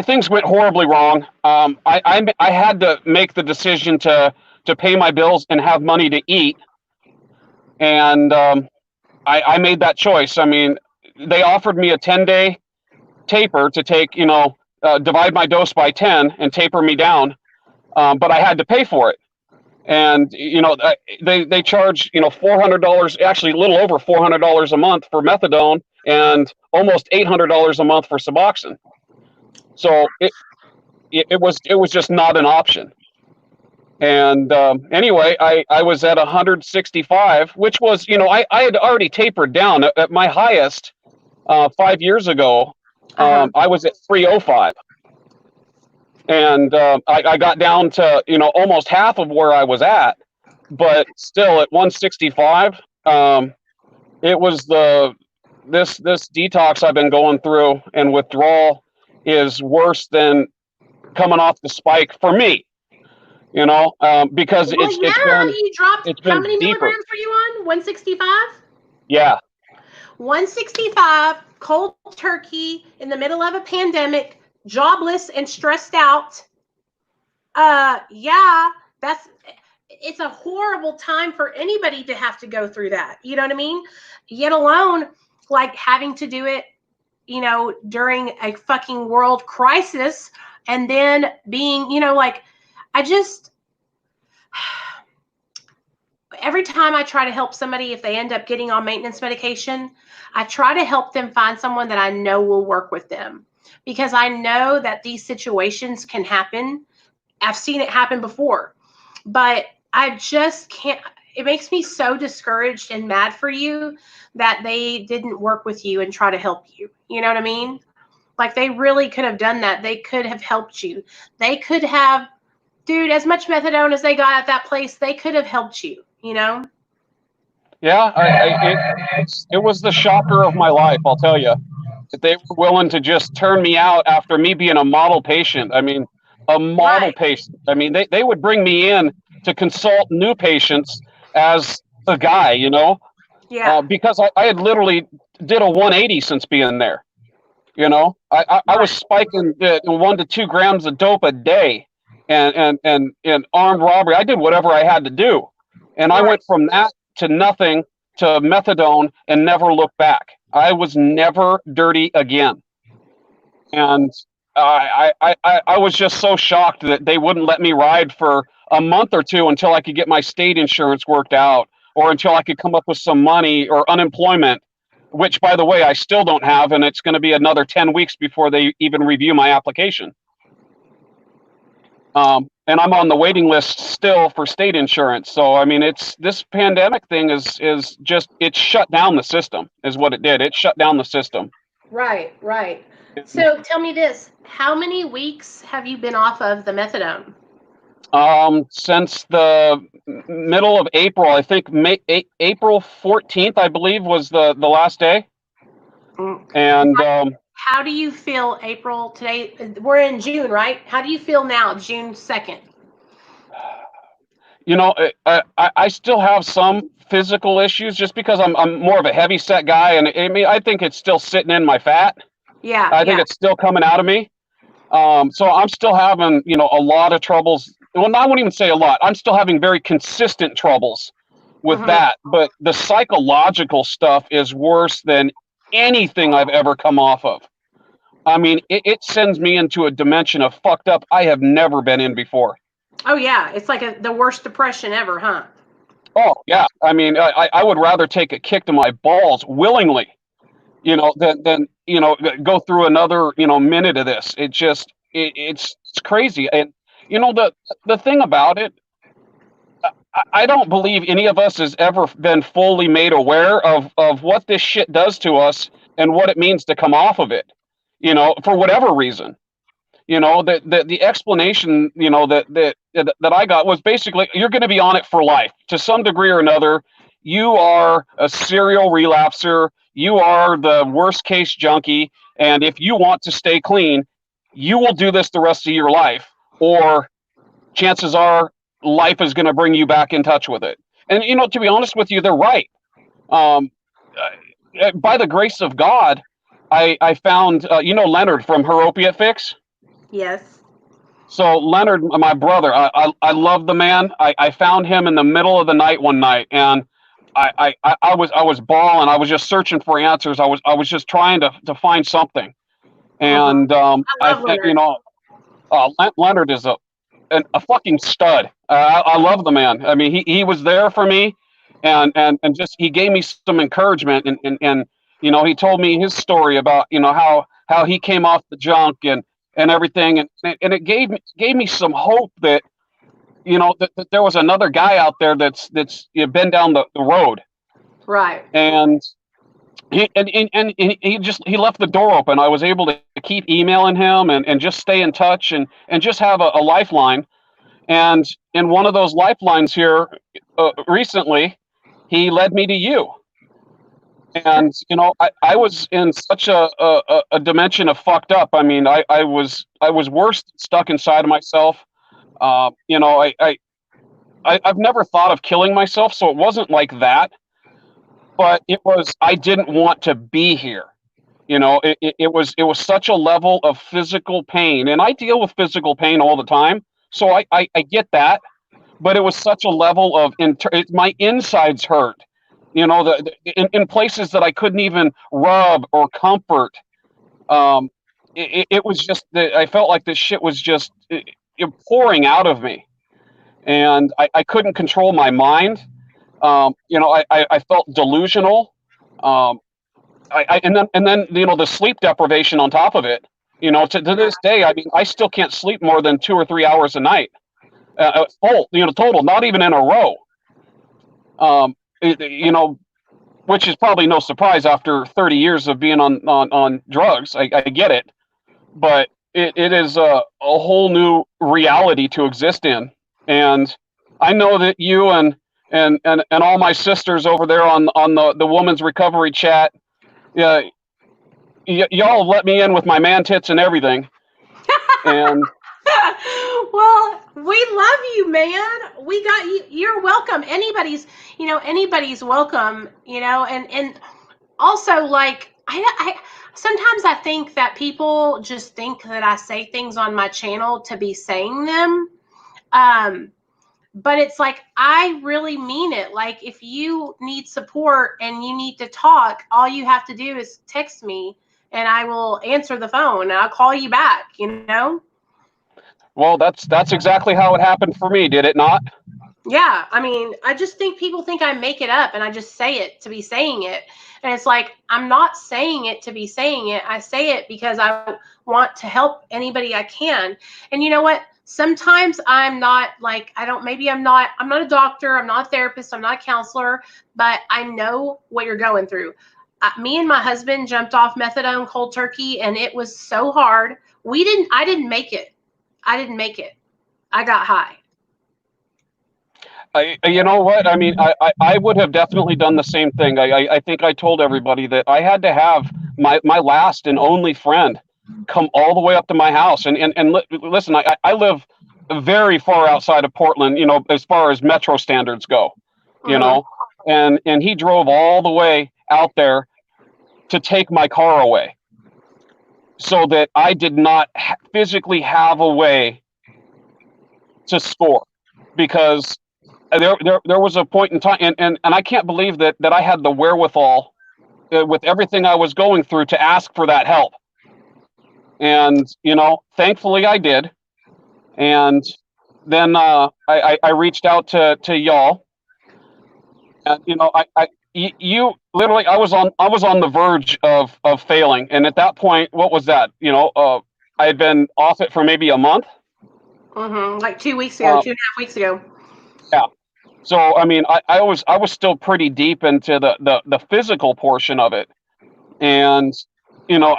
things went horribly wrong. I had to make the decision to pay my bills and have money to eat, and I made that choice. I mean, they offered me a 10-day taper to take, you know, divide my dose by 10 and taper me down, but I had to pay for it. And you know, they charge, you know, $400, actually a little over $400 a month for methadone, and almost $800 a month for Suboxone. So it was just not an option. And anyway, I was at 165, which was, you know, I had already tapered down at my highest 5 years ago. I was at 305. And I got down to, you know, almost half of where I was at, but still at 165. It was this detox I've been going through, and withdrawal is worse than coming off the spike for me. because Well, yeah, you dropped, it's how been many deeper. milligrams were you on? 165? Yeah. 165, cold turkey, in the middle of a pandemic, jobless and stressed out. Yeah, it's a horrible time for anybody to have to go through that. You know what I mean? Yet alone, like having to do it, during a fucking world crisis, and then being, like, I just, every time I try to help somebody, if they end up getting on maintenance medication, I try to help them find someone that I know will work with them, because I know that these situations can happen. I've seen it happen before, but I just can't. It makes me so discouraged and mad for you that they didn't work with you and try to help you. You know what I mean? Like, they really could have done that. They could have helped you. They could have, dude, as much methadone as they got at that place, they could have helped you, Yeah. It was the shocker of my life. I'll tell you that they were willing to just turn me out after me being a model patient. I mean, a model Right. patient. I mean, they would bring me in to consult new patients as a guy, Yeah. because I had literally did a 180 since being there. I was Right. spiking 1 to 2 grams of dope a day, and armed robbery. I did whatever I had to do, and I Right. went from that to nothing to methadone and never looked back. I was never dirty again, and I was just so shocked that they wouldn't let me ride for a month or two until I could get my state insurance worked out, or until I could come up with some money or unemployment, which, by the way, I still don't have, and it's going to be another 10 weeks before they even review my application. And I'm on the waiting list still for state insurance. So, I mean, this pandemic thing is just, it shut down the system, is what it did. It shut down the system. Right. Right. So tell me this: how many weeks have you been off of the methadone? Since the middle of April, I think April 14th, I believe, was the last day. Mm. And How do you feel, April? Today, we're in June, right? How do you feel now, June 2nd? I still have some physical issues just because I'm more of a heavy set guy, and I think it's still sitting in my fat. Yeah. I think Yeah. it's still coming out of me. So I'm still having, a lot of troubles. Well, I won't even say a lot. I'm still having very consistent troubles with Mm-hmm. that. But the psychological stuff is worse than anything I've ever come off of. I mean, it sends me into a dimension of fucked up I have never been in before. Oh yeah, it's like the worst depression ever, huh? Oh, yeah. I mean, I would rather take a kick to my balls willingly, than go through another, minute of this. It's crazy. And, the thing about it, I don't believe any of us has ever been fully made aware of what this shit does to us and what it means to come off of it, for whatever reason. The explanation, that I got was basically, you're going to be on it for life to some degree or another. You are a serial relapser. You are the worst case junkie. And if you want to stay clean, you will do this the rest of your life, or chances are life is going to bring you back in touch with it. And, to be honest with you, they're right. Um, by the grace of God, I found, Leonard from Her Opiate Fix. Yes. So Leonard, my brother, I love the man. I found him in the middle of the night one night, and I was bawling. I was just searching for answers. I was just trying to find something. Mm-hmm. And I love Leonard. Leonard is a fucking stud. I love the man. I mean, he was there for me, and just he gave me some encouragement, and he told me his story about how he came off the junk and everything, and it gave me some hope that that there was another guy out there that's been down the road. Right. And he left the door open. I was able to keep emailing him and just stay in touch and just have a lifeline. And in one of those lifelines here, recently, he led me to you. And I was in such a dimension of fucked up. I mean, I was worse, stuck inside of myself. You know, I've never thought of killing myself, so it wasn't like that. But it was, I didn't want to be here. You know, it was such a level of physical pain, and I deal with physical pain all the time, so I get that. But it was such a level of my insides hurt. You know, in places that I couldn't even rub or comfort. Um, it was just that I felt like this shit was just pouring out of me, and I couldn't control my mind. You know, I felt delusional. Um, and then you know the sleep deprivation on top of it. You know, to this day, I mean, I still can't sleep more than 2 or 3 hours a night. Full, you know, total, not even in a row. You know, which is probably no surprise after 30 years of being on drugs. I get it, but it is a whole new reality to exist in. And I know that you and all my sisters over there on the woman's recovery chat, yeah, y'all let me in with my man tits and everything. And Well, we love you, man. We got you. You're welcome. Anybody's welcome. And also, like, I sometimes I think that people just think that I say things on my channel to be saying them. But it's like, I really mean it. Like, if you need support and you need to talk, all you have to do is text me and I will answer the phone and I'll call you back, well, that's exactly how it happened for me, did it not? Yeah, I mean, I just think people think I make it up and I just say it to be saying it. And it's like, I'm not saying it to be saying it. I say it because I want to help anybody I can. And you know what? Sometimes I'm not like, I'm not a doctor, I'm not a therapist, I'm not a counselor, but I know what you're going through. Me and my husband jumped off methadone cold turkey and it was so hard. I didn't make it. I got high. You know what? I mean, I would have definitely done the same thing. I think I told everybody that I had to have my last and only friend come all the way up to my house. And listen, I live very far outside of Portland, you know, as far as metro standards go, you Mhm. know, and he drove all the way out there to take my car away so that I did not physically have a way to score because there was a point in time, and I can't believe that I had the wherewithal with everything I was going through to ask for that help. And you know, thankfully I did. And then I reached out to y'all, and you know, you literally, I was on the verge of failing, and at that point, what was that? You know, I had been off it for maybe a month. Like 2 weeks ago, Uh, 2.5 weeks ago. yeah. So I mean, I was still pretty deep into the physical portion of it, and you know,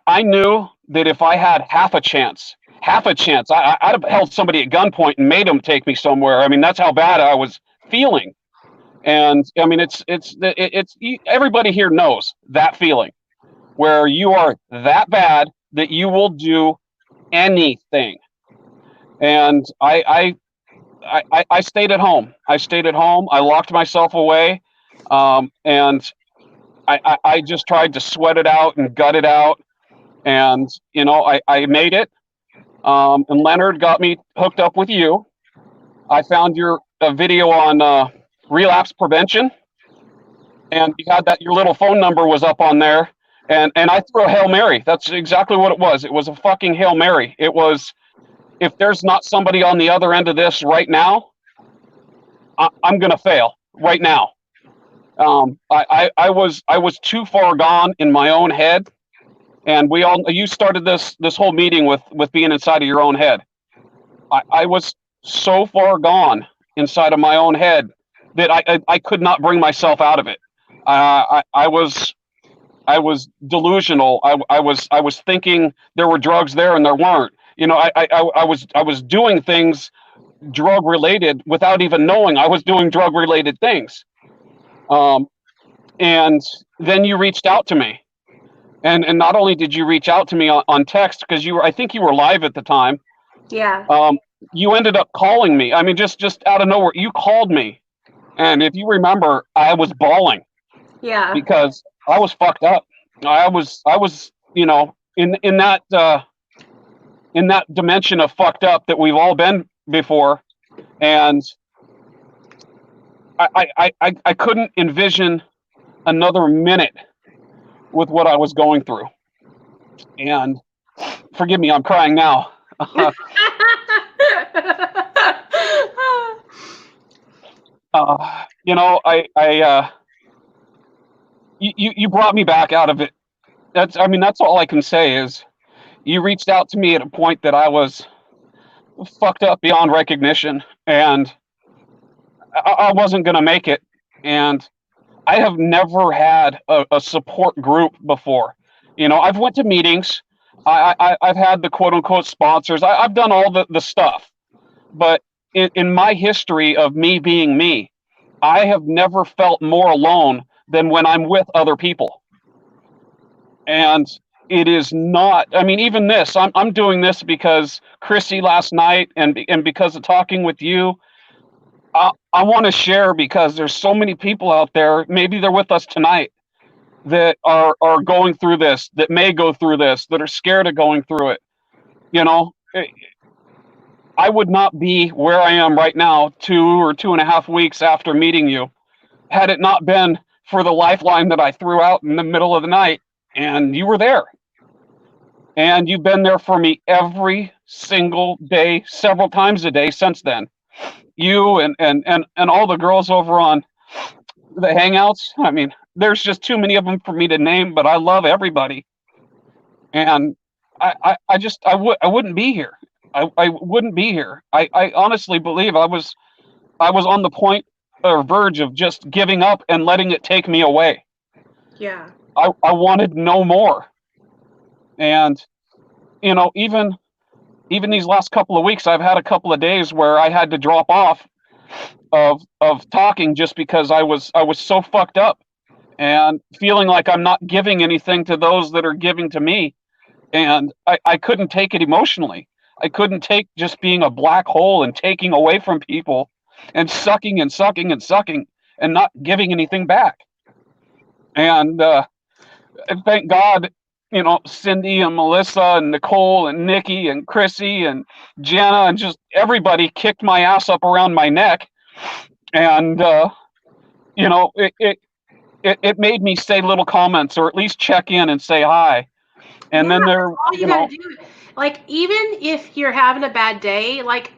I knew that if I had half a chance, I'd have held somebody at gunpoint and made them take me somewhere. I mean, that's how bad I was feeling. And I mean, everybody here knows that feeling where you are that bad that you will do anything. And I stayed at home. I stayed at home. I locked myself away, and I just tried to sweat it out and gut it out. And you know, I made it. And Leonard got me hooked up with you. I found your video on relapse prevention, and you had that your little phone number was up on there. And I threw a Hail Mary. That's exactly what it was. It was a fucking Hail Mary. It was, if there's not somebody on the other end of this right now, I'm gonna fail right now. I was too far gone in my own head, and you started this whole meeting with being inside of your own head. I was so far gone inside of my own head that I could not bring myself out of it. I was delusional. I was thinking there were drugs there and there weren't. You know, I was doing things drug related without even knowing I was doing drug related things. Um, and then you reached out to me, and not only did you reach out to me on text, because I think you were live at the time. Yeah. you ended up calling me. I mean, just out of nowhere, you called me. And if you remember, I was bawling Yeah. because I was fucked up. I was, in that dimension of fucked up that we've all been before. And I couldn't envision another minute with what I was going through. And forgive me, I'm crying now. You brought me back out of it. That's all I can say is you reached out to me at a point that I was fucked up beyond recognition, and I wasn't gonna make it. And I have never had a support group before. I've went to meetings. I've had the quote unquote sponsors. I've done all the stuff. But in my history of me being me, I have never felt more alone than when I'm with other people. And it is not, even this, I'm doing this because Chrissy last night and because of talking with you, I want to share because there's so many people out there, maybe they're with us tonight, that are going through this, that may go through this, that are scared of going through it. I would not be where I am right now 2 or 2.5 weeks after meeting you had it not been for the lifeline that I threw out in the middle of the night, and you were there. And you've been there for me every single day, several times a day since then. You and all the girls over on the Hangouts. There's just too many of them for me to name, but I love everybody. And I wouldn't be here. I wouldn't be here. I honestly believe I was on the point or verge of just giving up and letting it take me away. Yeah. I wanted no more. And even these last couple of weeks, I've had a couple of days where I had to drop off of talking just because I was so fucked up and feeling like I'm not giving anything to those that are giving to me. And I couldn't take it emotionally. I couldn't take just being a black hole and taking away from people and sucking and sucking and sucking and not giving anything back. And thank God, Cindy and Melissa and Nicole and Nikki and Chrissy and Jenna and just everybody kicked my ass up around my neck. And, it made me say little comments or at least check in and say hi. And then there, all you gotta do. Like, even if you're having a bad day, like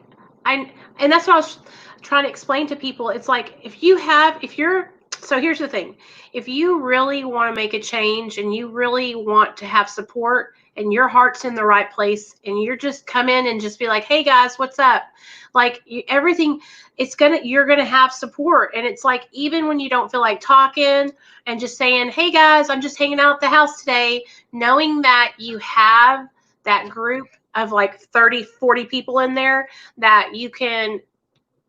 and that's what I was trying to explain to people. It's like so here's the thing. If you really want to make a change and you really want to have support and your heart's in the right place and you're just come in and just be like, hey guys, what's up? Like everything, you're gonna have support. And it's like, even when you don't feel like talking and just saying, hey guys, I'm just hanging out at the house today, knowing that you have that group of like 30, 40 people in there that you can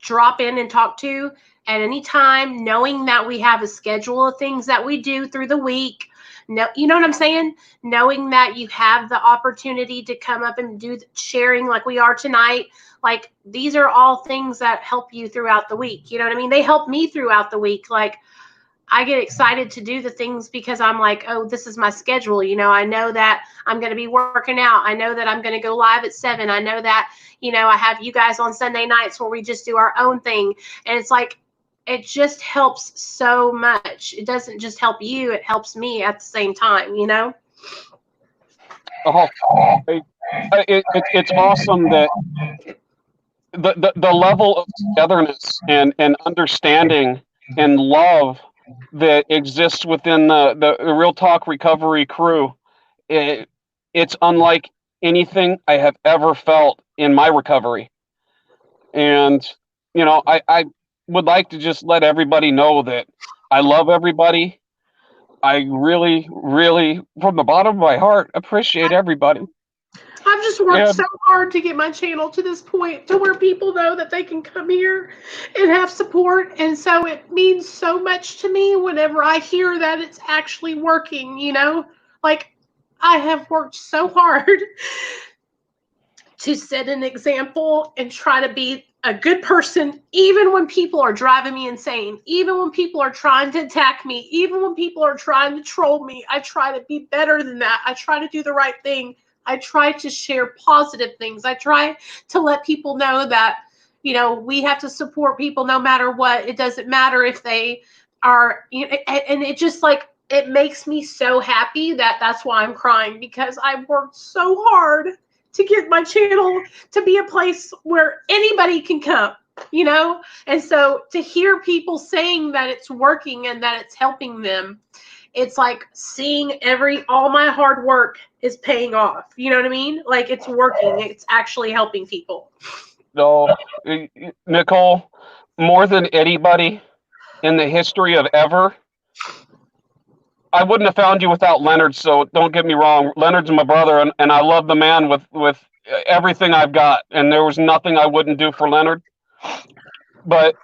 drop in and talk to at any time, knowing that we have a schedule of things that we do through the week. No, you know what I'm saying? Knowing that you have the opportunity to come up and do sharing like we are tonight. Like, these are all things that help you throughout the week. You know what I mean? They help me throughout the week. Like, I get excited to do the things because I'm like, oh, this is my schedule. I know that I'm going to be working out. I know that I'm going to go live at 7. I know that, I have you guys on Sunday nights where we just do our own thing. And it's like, it just helps so much. It doesn't just help you. It helps me at the same time, Oh, it's awesome that the level of togetherness and understanding and love that exists within the Real Talk Recovery crew. It's unlike anything I have ever felt in my recovery. And, I would like to just let everybody know that I love everybody. I really, really, from the bottom of my heart, appreciate everybody. I've just worked so hard to get my channel to this point to where people know that they can come here and have support. And so it means so much to me whenever I hear that it's actually working, Like, I have worked so hard to set an example and try to be a good person, even when people are driving me insane, even when people are trying to attack me, even when people are trying to troll me. I try to be better than that. I try to do the right thing. I try to share positive things. I try to let people know that, we have to support people no matter what. It doesn't matter if they are, and it just like, it makes me so happy that that's why I'm crying, because I've worked so hard to get my channel to be a place where anybody can come, And so to hear people saying that it's working and that it's helping them, it's like seeing all my hard work is paying off. You know what I mean? Like, it's working. It's actually helping people. No, Nicole, more than anybody in the history of ever, I wouldn't have found you without Leonard. So don't get me wrong. Leonard's my brother, and I love the man with everything I've got. And there was nothing I wouldn't do for Leonard. But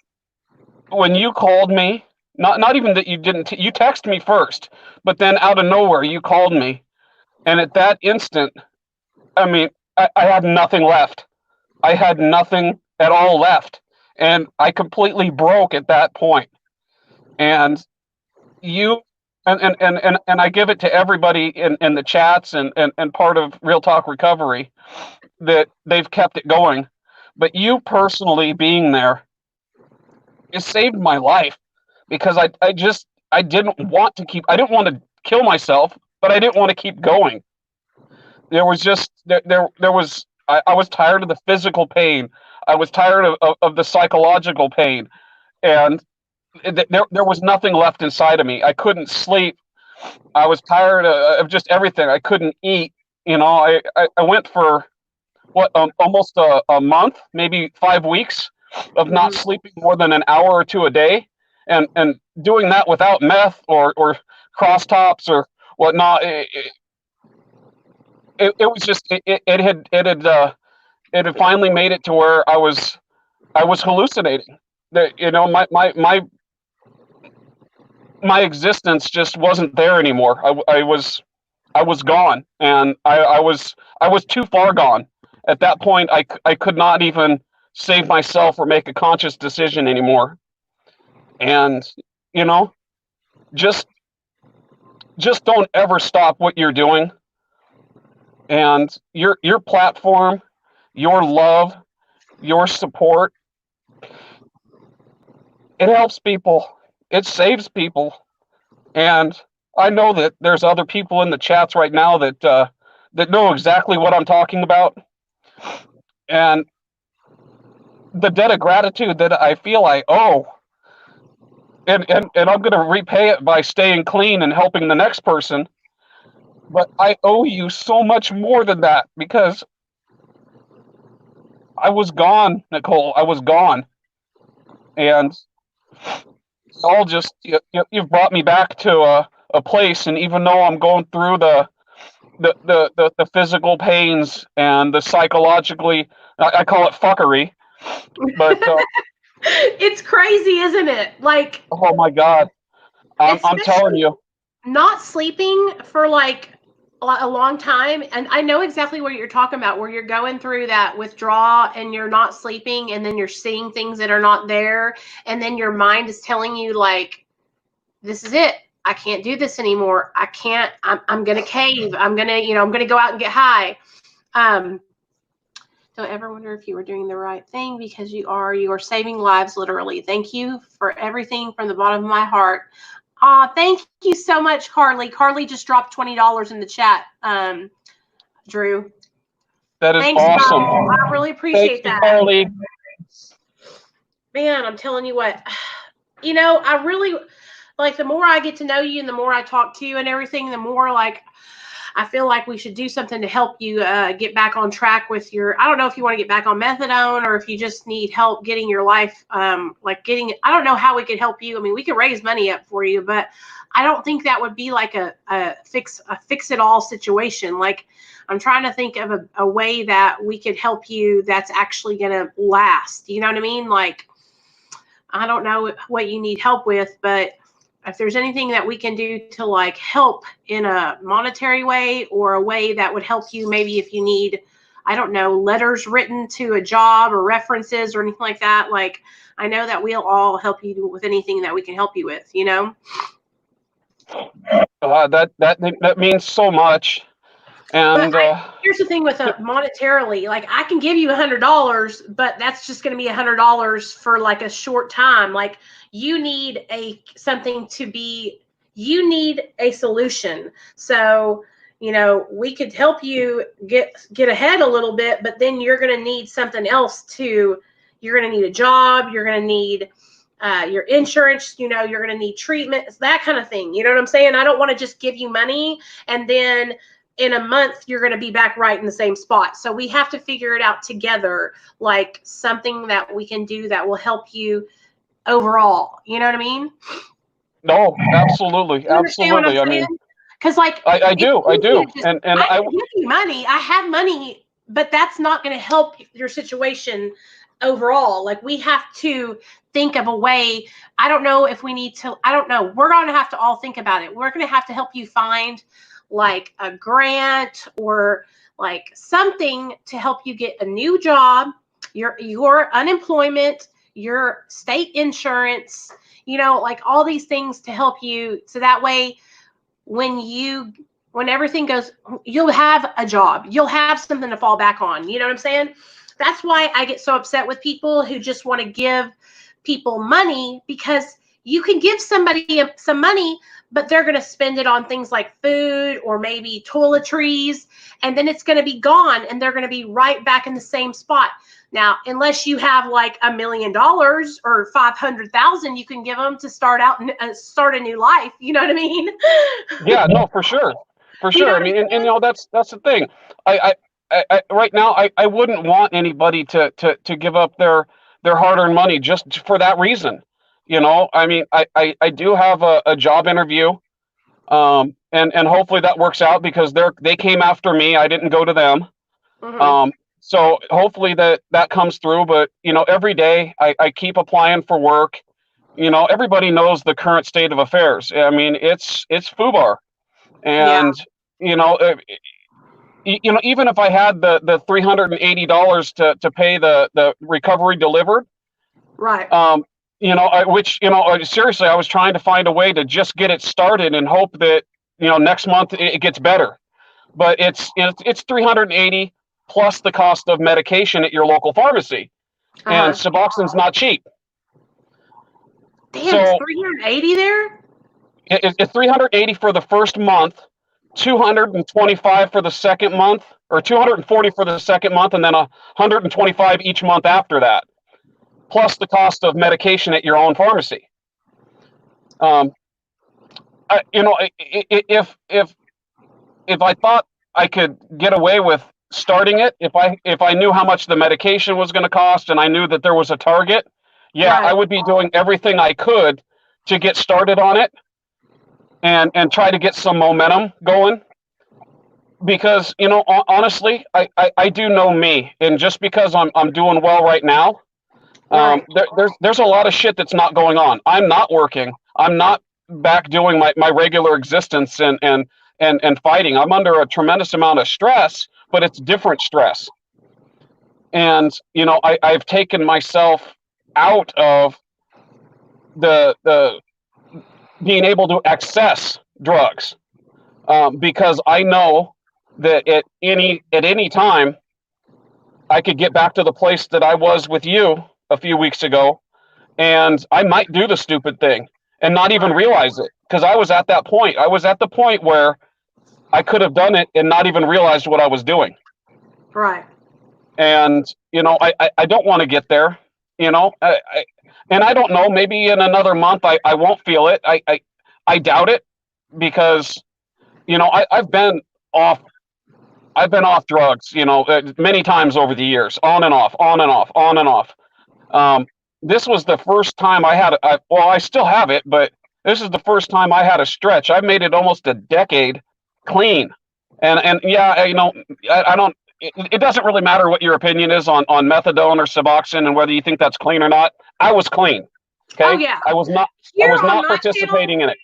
when you called me, not even that you didn't, you texted me first, but then out of nowhere you called me, and at that instant, I mean, I had nothing left. I had nothing at all left, and I completely broke at that point. And you and I give it to everybody in the chats and part of Real Talk Recovery that they've kept it going. But you personally being there, it saved my life, because I didn't want to kill myself, but I didn't want to keep going. There was just there was I was tired of the physical pain. I was tired of the psychological pain, and there was nothing left inside of me. I couldn't sleep. I was tired of just everything. I couldn't eat. I went for almost a month, maybe 5 weeks of not sleeping more than an hour or two a day, and doing that without meth or cross tops or whatnot. It was just it had finally made it to where I was hallucinating. That my existence just wasn't there anymore. I was gone, and I was too far gone. At that point, I could not even save myself or make a conscious decision anymore. And you know, just don't ever stop what you're doing. And your platform, your love, your support, it helps people. It saves people. And I know that there's other people in the chats right now that know exactly what I'm talking about. And the debt of gratitude that I feel I owe, and I'm going to repay it by staying clean and helping the next person. But I owe you so much more than that, because I was gone, Nicole. I was gone. And all just, you've brought me back to a place. And even though I'm going through the physical pains and the psychologically, I call it fuckery, but it's crazy, isn't it? Like, oh my God, I'm telling you, not sleeping for like a long time, and I know exactly what you're talking about, where you're going through that withdrawal and you're not sleeping, and then you're seeing things that are not there, and then your mind is telling you like, this is it. I can't do this anymore. I can't. I'm gonna cave. I'm gonna go out and get high. Don't ever wonder if you were doing the right thing, because you are saving lives, literally. Thank you for everything from the bottom of my heart. Thank you so much, Carly. Carly just dropped $20 in the chat. Drew. that is Thanks, awesome. Carl. I really appreciate that. Carly. Man, I'm telling you what, I really, like, the more I get to know you and the more I talk to you and everything, the more like I feel like we should do something to help you get back on track with I don't know if you want to get back on methadone, or if you just need help getting your life, I don't know how we could help you. I mean, we could raise money up for you, but I don't think that would be like a fix it all situation. Like, I'm trying to think of a way that we could help you that's actually going to last. You know what I mean? Like, I don't know what you need help with, but if there's anything that we can do to like help in a monetary way, or a way that would help you, maybe if you need I don't know, letters written to a job or references or anything like that, like I know that we'll all help you with anything that we can help you with, you know? That means so much. But And here's the thing with monetarily, like I can give you $100, but that's just going to be $100 for like a short time. Like you need you need a solution. So, you know, we could help you get ahead a little bit, but then you're going to need something else too. You're going to need a job. You're going to need your insurance, you know, you're going to need treatment, that kind of thing. You know what I'm saying? I don't want to just give you money and then in a month you're going to be back right in the same spot. So we have to figure it out together, like something that we can do that will help you overall. You know what I mean? no, absolutely, You understand what I'm absolutely. I saying? mean, Because like I do, and I can give you money. I have money, but that's not going to help your situation overall. Like we have to think of a way. I don't know if we need to. I don't know. We're going to have to all think about it. We're going to have to help you find like a grant or like something to help you get a new job, your unemployment, your state insurance, you know, like all these things to help you so that way when everything goes, you'll have a job, you'll have something to fall back on. You know what I'm saying? That's why I get so upset with people who just want to give people money, because you can give somebody some money, but they're going to spend it on things like food or maybe toiletries, and then it's going to be gone and they're going to be right back in the same spot. Now, unless you have like $1 million or 500,000, you can give them to start out and start a new life. You know what I mean? yeah, no, for sure, for You know sure. I what I'm mean, and saying? you know, that's the thing. I right now, I wouldn't want anybody to give up their hard-earned money just for that reason. You know, I mean, I do have a job interview, and hopefully that works out because they came after me. I didn't go to them. Mm-hmm. Um, so hopefully that comes through. But you know, every day I keep applying for work. You know, everybody knows the current state of affairs. I mean, it's FUBAR, Yeah. and you know, you know, even if I had the $380 to pay the recovery delivered, Right. um, you know, which you know, seriously, I was trying to find a way to just get it started and hope that you know next month it gets better. But it's 380 plus the cost of medication at your local pharmacy, and Uh-huh. Suboxone's not cheap. Damn, it's So 380 there? it's 380 for the first month, 225 for the second month, or 240 for the second month, and then 125 each month after that, plus the cost of medication at your own pharmacy. Um, you know, if I thought I could get away with starting it, if I knew how much the medication was going to cost and I knew that there was a target, yeah, I Right. would be doing everything I could to get started on it and try to get some momentum going. Because you know, honestly, I do know me, and just because I'm doing well right now, Right. there's a lot of shit that's not going on. I'm not working. I'm not back doing my regular existence and fighting. I'm under a tremendous amount of stress, but it's different stress. And you know, I've taken myself out of the being able to access drugs, because I know that at any time I could get back to the place that I was with you a few weeks ago, and I might do the stupid thing and not even Right. realize it because I was at that point. I was at the point where I could have done it and not even realized what I was doing. Right. And you know, I don't want to get there. You know, and I don't know. Maybe in another month I won't feel it. I doubt it because you know I've been off. I've been off drugs, you know, many times over the years, on and off, on and off, on and off. Um, this was the first time I had, well, I still have it, but this is the first time I had a stretch. I've made it almost a decade clean. And yeah, you know, I don't, it doesn't really matter what your opinion is on methadone or Suboxone and whether you think that's clean or not. I was clean. Oh Okay. yeah. I Here was on not my channel, participating in it.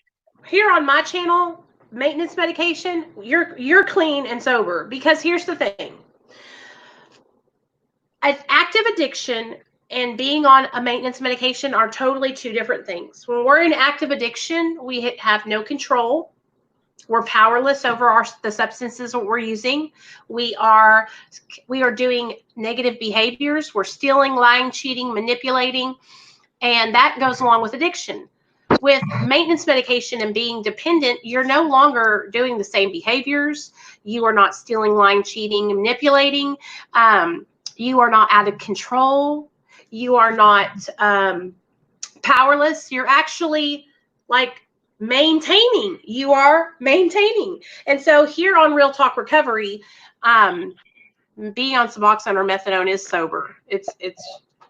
maintenance medication, you're clean and sober, because here's the thing. active addiction and being on a maintenance medication are totally two different things. When we're in active addiction, we have no control. We're powerless over the substances that we're using. We are doing negative behaviors. We're stealing, lying, cheating, manipulating, and that goes along with addiction. With maintenance medication and being dependent, you're no longer doing the same behaviors. You are not stealing, lying, cheating, manipulating. You are not out of control. You are not powerless. You're actually like maintaining. You are maintaining. And so here on Real Talk Recovery, being on Suboxone or methadone is sober.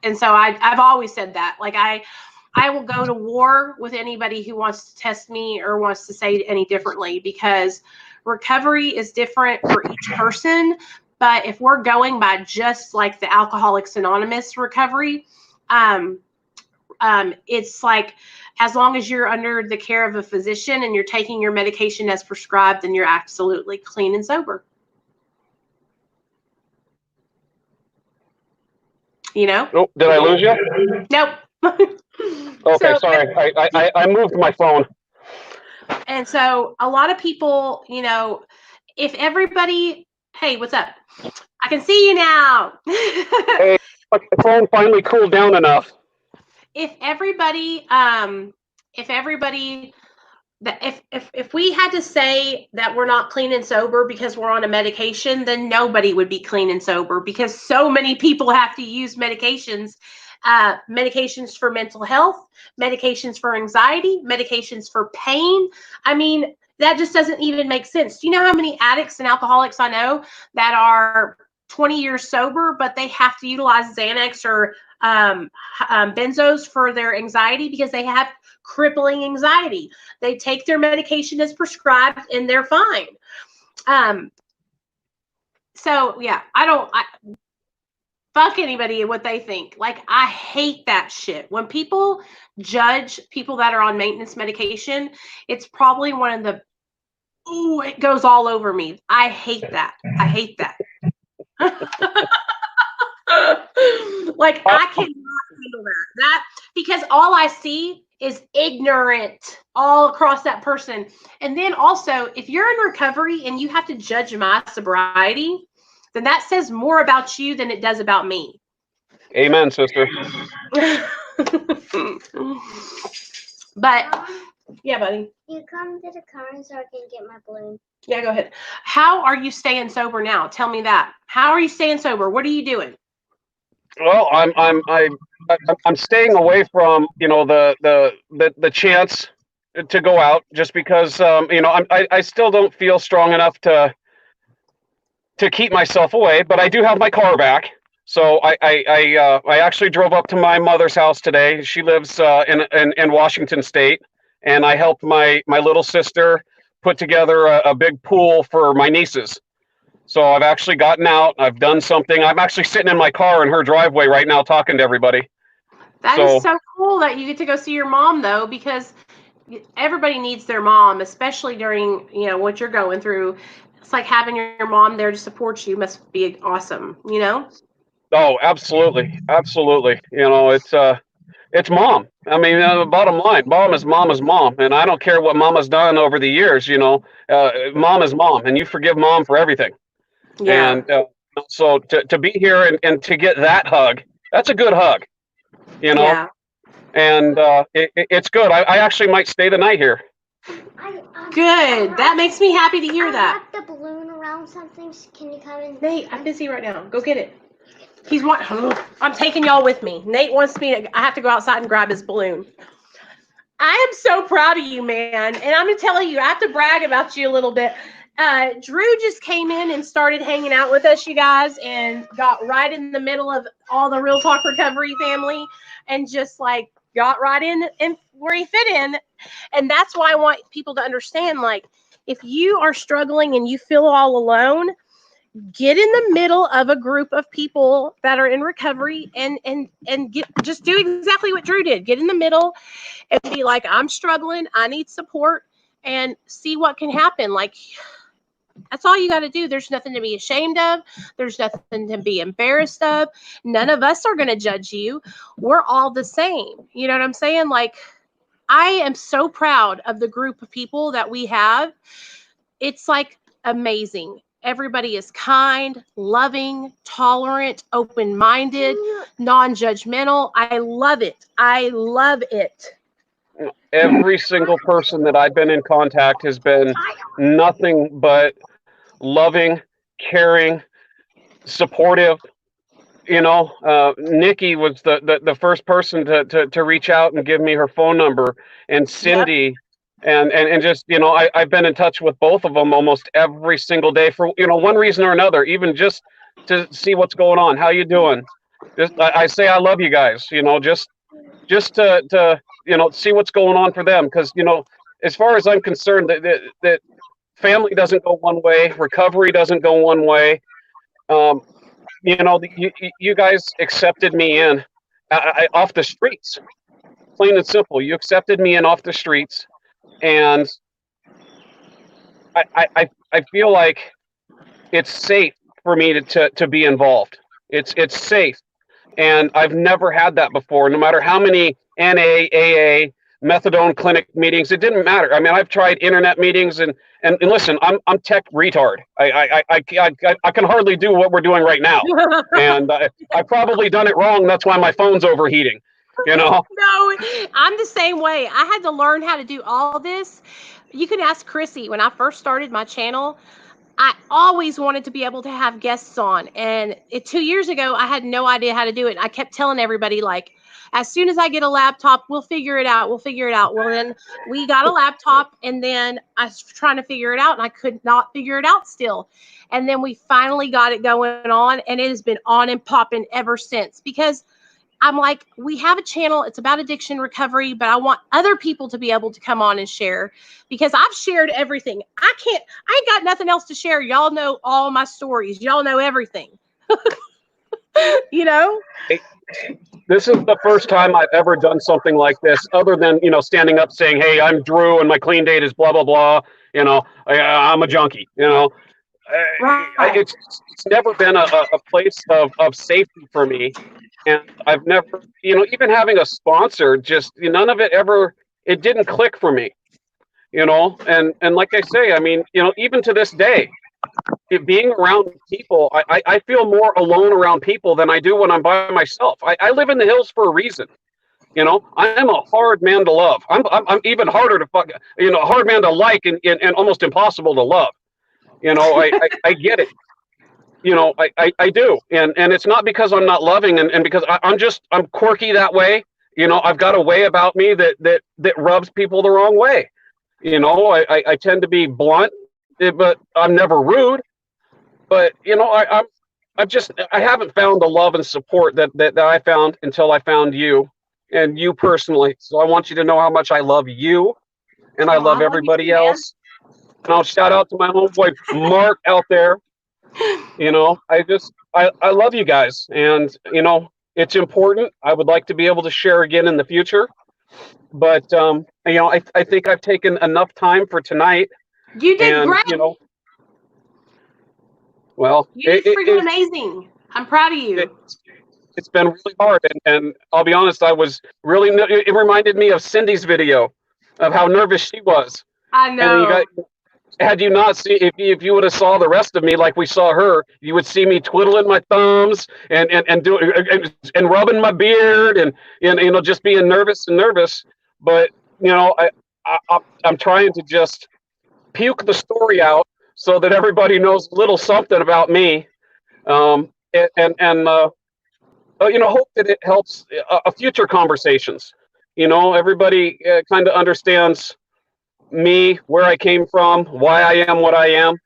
And so I've always said that. Like I will go to war with anybody who wants to test me or wants to say any differently, because recovery is different for each person. But if we're going by just like the Alcoholics Anonymous recovery, it's like, as long as you're under the care of a physician and you're taking your medication as prescribed, then you're absolutely clean and sober. You know? Oh, did I lose you? Nope. Okay, so, sorry. I moved my phone. And so a lot of people, you know, if everybody, hey, what's up? I can see you now. Hey, my phone finally cooled down enough. If we had to say that we're not clean and sober because we're on a medication, then nobody would be clean and sober, because so many people have to use medications. Medications for mental health, medications for anxiety, medications for pain. I mean, that just doesn't even make sense. Do you know how many addicts and alcoholics I know that are 20 years sober, but they have to utilize Xanax or benzos for their anxiety because they have crippling anxiety? They take their medication as prescribed and they're fine. So yeah, fuck anybody and what they think. Like, I hate that shit. When people judge people that are on maintenance medication, it's probably one of the, it goes all over me. I hate that. I hate that. Like, I cannot handle that. Because all I see is ignorant all across that person. And then also, if you're in recovery and you have to judge my sobriety, then that says more about you than it does about me. Amen, sister. But yeah, buddy. You come to the car so I can get my balloon. Yeah, go ahead. How are you staying sober now? Tell me that. How are you staying sober? What are you doing? Well, I'm staying away from, you know, the chance to go out, just because you know, I still don't feel strong enough to keep myself away, but I do have my car back. So I actually drove up to my mother's house today. She lives in Washington State, and I helped my little sister put together a big pool for my nieces. So I've actually gotten out. I've done something. I'm actually sitting in my car in her driveway right now talking to everybody. That is so cool that you get to go see your mom, though, because everybody needs their mom, especially during, you know, what you're going through. It's like having your mom there to support you must be awesome, you know? Oh, absolutely. Absolutely. You know, it's mom. I mean, bottom line, mom is mom. And I don't care what mama's done over the years, you know, mom is mom, and you forgive mom for everything. Yeah. And so to be here and to get that hug, that's a good hug, you know? Yeah. And it's good. I actually might stay the night here. Good. That makes me happy to hear that. I wrapped the balloon around something. Can you come in? Nate, I'm busy right now. Go get it. I'm taking y'all with me. Nate wants me to, I have to go outside and grab his balloon. I am so proud of you, man. And I'm going to tell you, I have to brag about you a little bit. Drew just came in and started hanging out with us, you guys, and got right in the middle of all the Real Talk Recovery family and just like got right in and where he fit in. And that's why I want people to understand, like, if you are struggling and you feel all alone, get in the middle of a group of people that are in recovery and just do exactly what Drew did. Get in the middle and be like, I'm struggling, I need support, and see what can happen. Like, That's all you got to do. There's nothing to be ashamed of. There's nothing to be embarrassed of. None of us are going to judge you. We're all the same. You know what I'm saying? Like, I am so proud of the group of people that we have. It's like amazing. Everybody is kind, loving, tolerant, open-minded, non-judgmental. I love it. I love it. Every single person that I've been in contact has been nothing but loving, caring, supportive. Nikki was the first person to reach out and give me her phone number, and Cindy, and just, I've been in touch with both of them almost every single day for, one reason or another, even just to see what's going on. How you doing? I say I love you guys, just to see what's going on for them, because, as far as I'm concerned, that family doesn't go one way, recovery doesn't go one way. You guys accepted me in off the streets, plain and simple. You accepted me in off the streets, and I feel like it's safe for me to be involved. It's safe, and I've never had that before. No matter how many NAAA methadone clinic meetings, it didn't matter. I mean, I've tried internet meetings, and listen, I'm tech retard. I can hardly do what we're doing right now, and I've probably done it wrong. That's why my phone's overheating. No, I'm the same way. I had to learn how to do all this. You can ask Chrissy. When I first started my channel, I always wanted to be able to have guests on. And 2 years ago, I had no idea how to do it. I kept telling everybody, like, as soon as I get a laptop, we'll figure it out. We'll figure it out. Well, then we got a laptop, and then I was trying to figure it out, and I could not figure it out still. And then we finally got it going on, and it has been on and popping ever since, because I'm like, we have a channel. It's about addiction recovery, but I want other people to be able to come on and share, because I've shared everything. I ain't got nothing else to share. Y'all know all my stories. Y'all know everything. This is the first time I've ever done something like this, other than, standing up saying, hey, I'm Drew and my clean date is blah, blah, blah. I'm a junkie, Right. It's never been a place of safety for me. And I've never, even having a sponsor, just none of it ever, it didn't click for me, and like I say, I mean, even to this day, being around people, I feel more alone around people than I do when I'm by myself. I live in the hills for a reason. I am a hard man to love. I'm even harder to fuck, a hard man to like, and almost impossible to love. I get it. I do. And it's not because I'm not loving, and because I'm quirky that way. I've got a way about me that rubs people the wrong way. I tend to be blunt, but I'm never rude. But I haven't found the love and support that I found until I found you, and you personally. So I want you to know how much I love you, and I love everybody else. And I'll shout out to my homeboy Mark out there. I love you guys, and it's important. I would like to be able to share again in the future, but I think I've taken enough time for tonight. You did great. Well, you're freaking amazing. I'm proud of you. It's been really hard, and I'll be honest, I was really, it reminded me of Cindy's video of how nervous she was. I know. And had you not seen, if you would have saw the rest of me like we saw her, you would see me twiddling my thumbs and doing and rubbing my beard and just being nervous. But I'm trying to just puke the story out so that everybody knows a little something about me, hope that it helps future conversations. Everybody kind of understands me, where I came from, why I am what I am,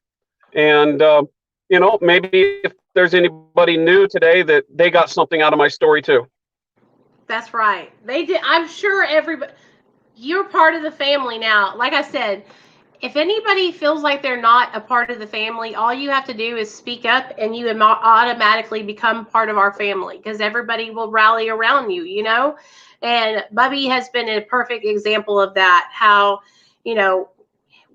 and maybe if there's anybody new today, that they got something out of my story too. That's right. They did. I'm sure everybody. You're part of the family now. Like I said, if anybody feels like they're not a part of the family, all you have to do is speak up, and you automatically become part of our family, because everybody will rally around you. And Bubby has been a perfect example of that. How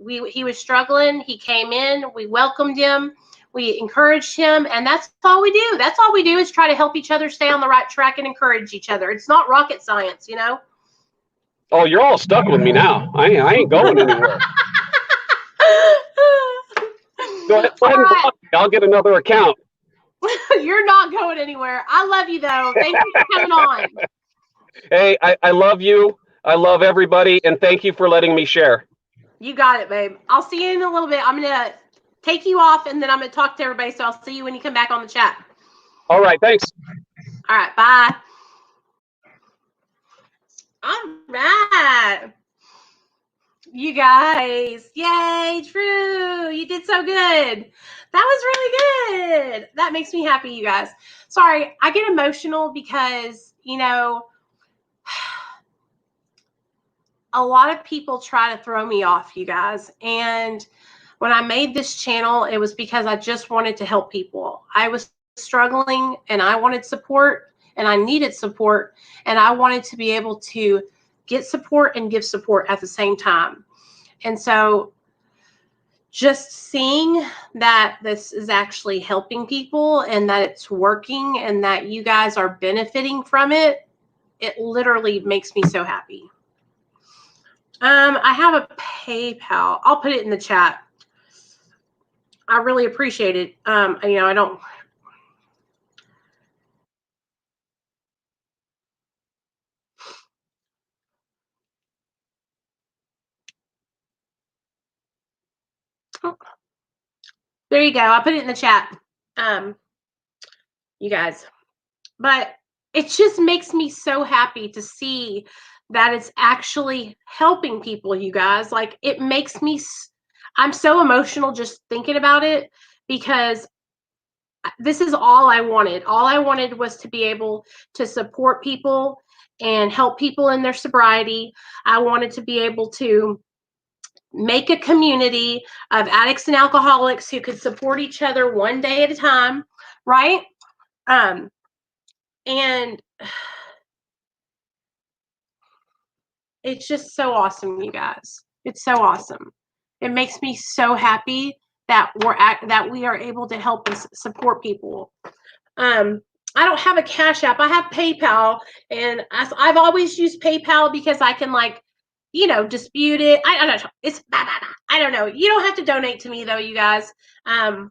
he was struggling. He came in, we welcomed him, we encouraged him, and that's all we do. That's all we do is try to help each other stay on the right track and encourage each other. It's not rocket science, you know. Oh, you're all stuck with me now. I ain't going anywhere. Go ahead and Right. block me. I'll get another account. You're not going anywhere. I love you though. Thank you for coming on. Hey, I love you. I love everybody, and thank you for letting me share. You got it, babe. I'll see you in a little bit. I'm gonna take you off, and then I'm gonna talk to everybody. So I'll see you when you come back on the chat. All right, thanks. All right, bye. All right. You guys, yay, Drew, you did so good. That was really good. That makes me happy, you guys. Sorry, I get emotional because, you know, a lot of people try to throw me off, you guys. And when I made this channel, it was because I just wanted to help people. I was struggling and I wanted support and I needed support, and I wanted to be able to get support and give support at the same time. And so just seeing that this is actually helping people and that it's working and that you guys are benefiting from it, it literally makes me so happy. I have a PayPal. I'll put it in the chat. I really appreciate it. You know, I don't. There you go. I'll put it in the chat. You guys. But it just makes me so happy to see that it's actually helping people, you guys. Like, it makes me, I'm so emotional just thinking about it, because this is all I wanted. All I wanted was to be able to support people and help people in their sobriety. I wanted to be able to make a community of addicts and alcoholics who could support each other one day at a time, right? And it's just so awesome, you guys. It's so awesome. It makes me so happy that that we are able to help and support people. I don't have a Cash App. I have PayPal, and I've always used PayPal because I can, like, you know, dispute it. I don't know. It's I don't know. You don't have to donate to me though, you guys. You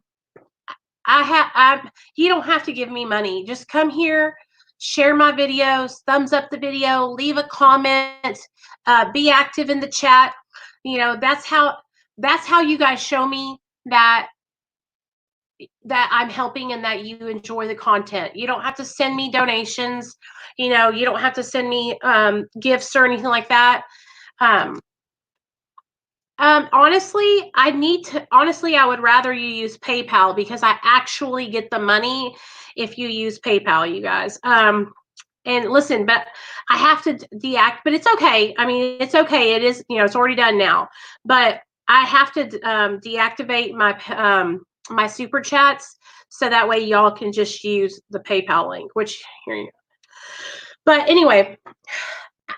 don't have to give me money. Just come here, share my videos, thumbs up the video, leave a comment, be active in the chat. You know, that's how you guys show me that I'm helping and that you enjoy the content. You don't have to send me donations. You know, you don't have to send me gifts or anything like that. Honestly, I would rather you use PayPal, because I actually get the money if you use PayPal, you guys. And listen, but I have to deactivate, but it's okay. I mean, it's okay. It is, you know, it's already done now, but I have to deactivate my my super chats, so that way y'all can just use the PayPal link, which here you go. But anyway,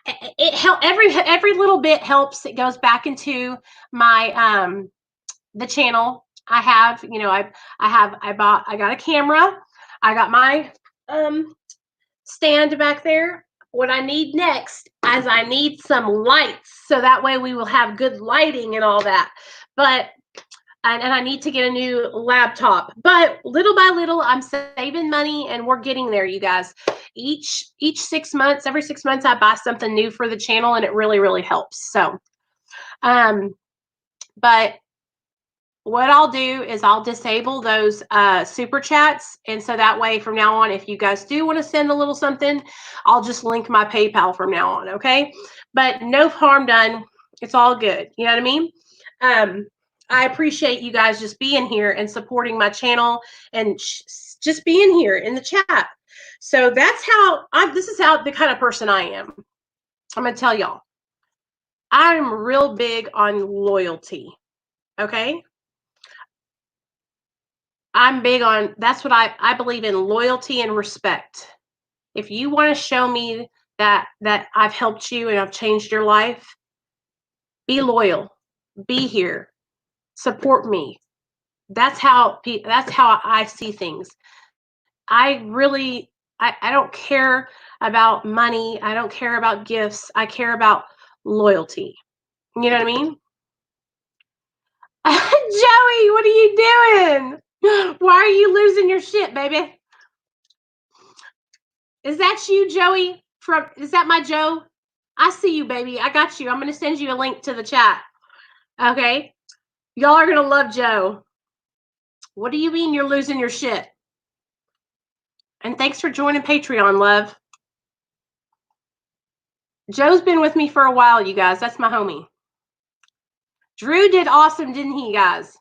it help every little bit helps. It goes back into my the channel. I have, you know, I got a camera. I got my stand back there. What I need next is I need some lights, so that way we will have good lighting and all that. But and I need to get a new laptop. But little by little, I'm saving money, and we're getting there, you guys. Each 6 months, every 6 months, I buy something new for the channel, and it really, really helps. So, but what I'll do is I'll disable those super chats, and so that way from now on, if you guys do want to send a little something, I'll just link my PayPal from now on, okay? But no harm done. It's all good. You know what I mean? I appreciate you guys just being here and supporting my channel and just being here in the chat. So that's how this is how the kind of person I am. I'm going to tell y'all. I'm real big on loyalty. Okay? I'm big on, that's what I believe in, loyalty and respect. If you want to show me that I've helped you and I've changed your life, be loyal. be here, support me. That's how I see things. I don't care about money. I don't care about gifts. I care about loyalty. You know what I mean? Joey, what are you doing? Why are you losing your shit, baby? Is that you, Joey? Is that my Joe? I see you, baby. I got you. I'm going to send you a link to the chat. Okay? Y'all are going to love Joe. What do you mean you're losing your shit? And thanks for joining Patreon, love. Joe's been with me for a while, you guys. That's my homie. Drew did awesome, didn't he, guys?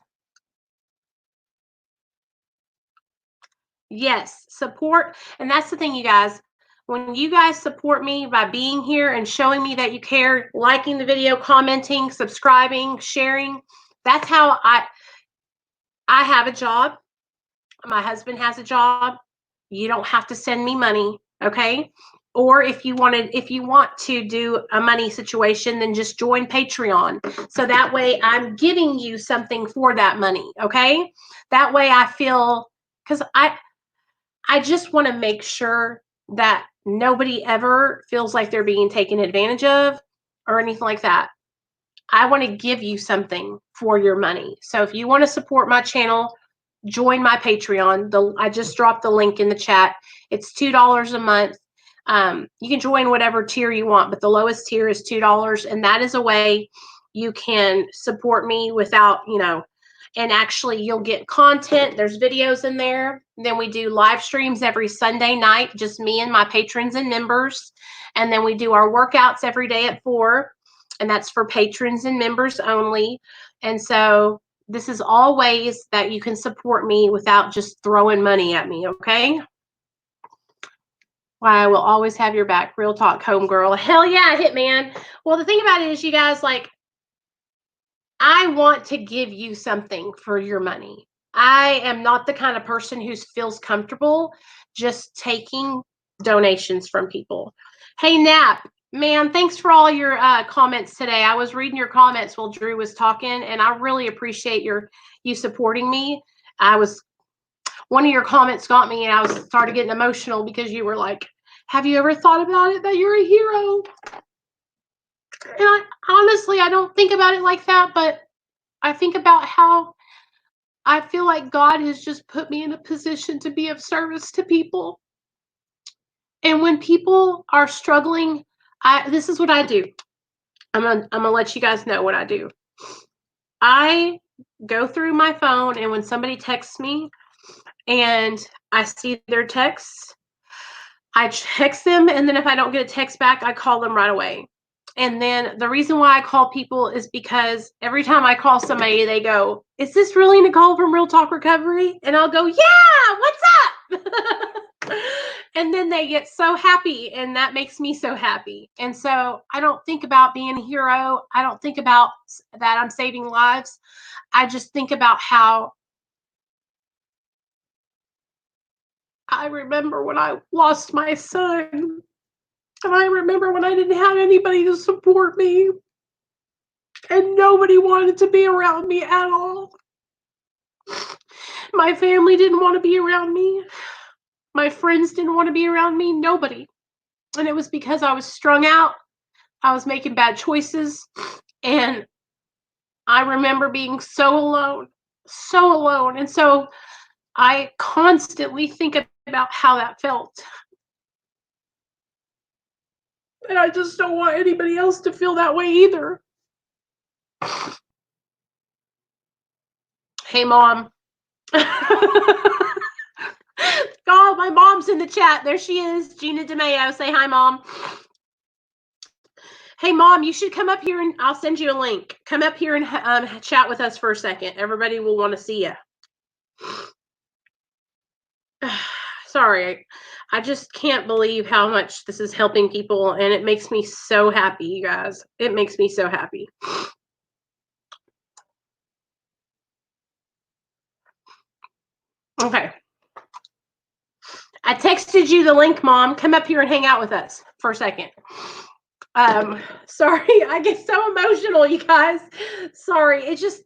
Yes, support. And that's the thing, you guys. When you guys support me by being here and showing me that you care, liking the video, commenting, subscribing, sharing, that's how I have a job. My husband has a job. You don't have to send me money, okay? Or if you want to do a money situation, then just join Patreon. So that way I'm giving you something for that money, okay? That way I feel, because I just want to make sure that nobody ever feels like they're being taken advantage of or anything like that. I want to give you something for your money. So if you want to support my channel, join my Patreon. I just dropped the link in the chat. It's $2 a month. You can join whatever tier you want, but the lowest tier is $2. And that is a way you can support me without, and actually you'll get content. There's videos in there. Then we do live streams every Sunday night, just me and my patrons and members. And then we do our workouts every day at 4. And that's for patrons and members only. And so this is all ways that you can support me without just throwing money at me, okay? Well, I will always have your back. Real talk, homegirl. Hell yeah, Hitman. Well, the thing about it is, you guys, like, I want to give you something for your money. I am not the kind of person who feels comfortable just taking donations from people. Hey, Nap, man, thanks for all your comments today. I was reading your comments while Drew was talking, and I really appreciate you supporting me. One of your comments got me, and I started getting emotional because you were like, have you ever thought about it that you're a hero? And honestly, I don't think about it like that, but I think about how I feel like God has just put me in a position to be of service to people. And when people are struggling, this is what I do. I'm gonna let you guys know what I do. I go through my phone, and when somebody texts me and I see their texts, I text them, and then if I don't get a text back, I call them right away. And then the reason why I call people is because every time I call somebody, they go, "Is this really Nicole from Real Talk Recovery?" And I'll go, "Yeah, what's up?" And then they get so happy, and that makes me so happy. And so I don't think about being a hero. I don't think about that I'm saving lives. I just think about how I remember when I lost my son. And I remember when I didn't have anybody to support me, and nobody wanted to be around me at all. My family didn't want to be around me. My friends didn't want to be around me. Nobody. And it was because I was strung out. I was making bad choices. And I remember being so alone. So alone. And so I constantly think about how that felt. And I just don't want anybody else to feel that way either. Hey, Mom. Oh, my mom's in the chat. There she is. Gina DeMeo. Say hi, Mom. Hey, Mom, you should come up here, and I'll send you a link. Come up here and chat with us for a second. Everybody will want to see you. Sorry. I just can't believe how much this is helping people, and it makes me so happy, you guys. It makes me so happy. Okay. I texted you the link, Mom. Come up here and hang out with us for a second. Sorry, I get so emotional, you guys. Sorry. It's just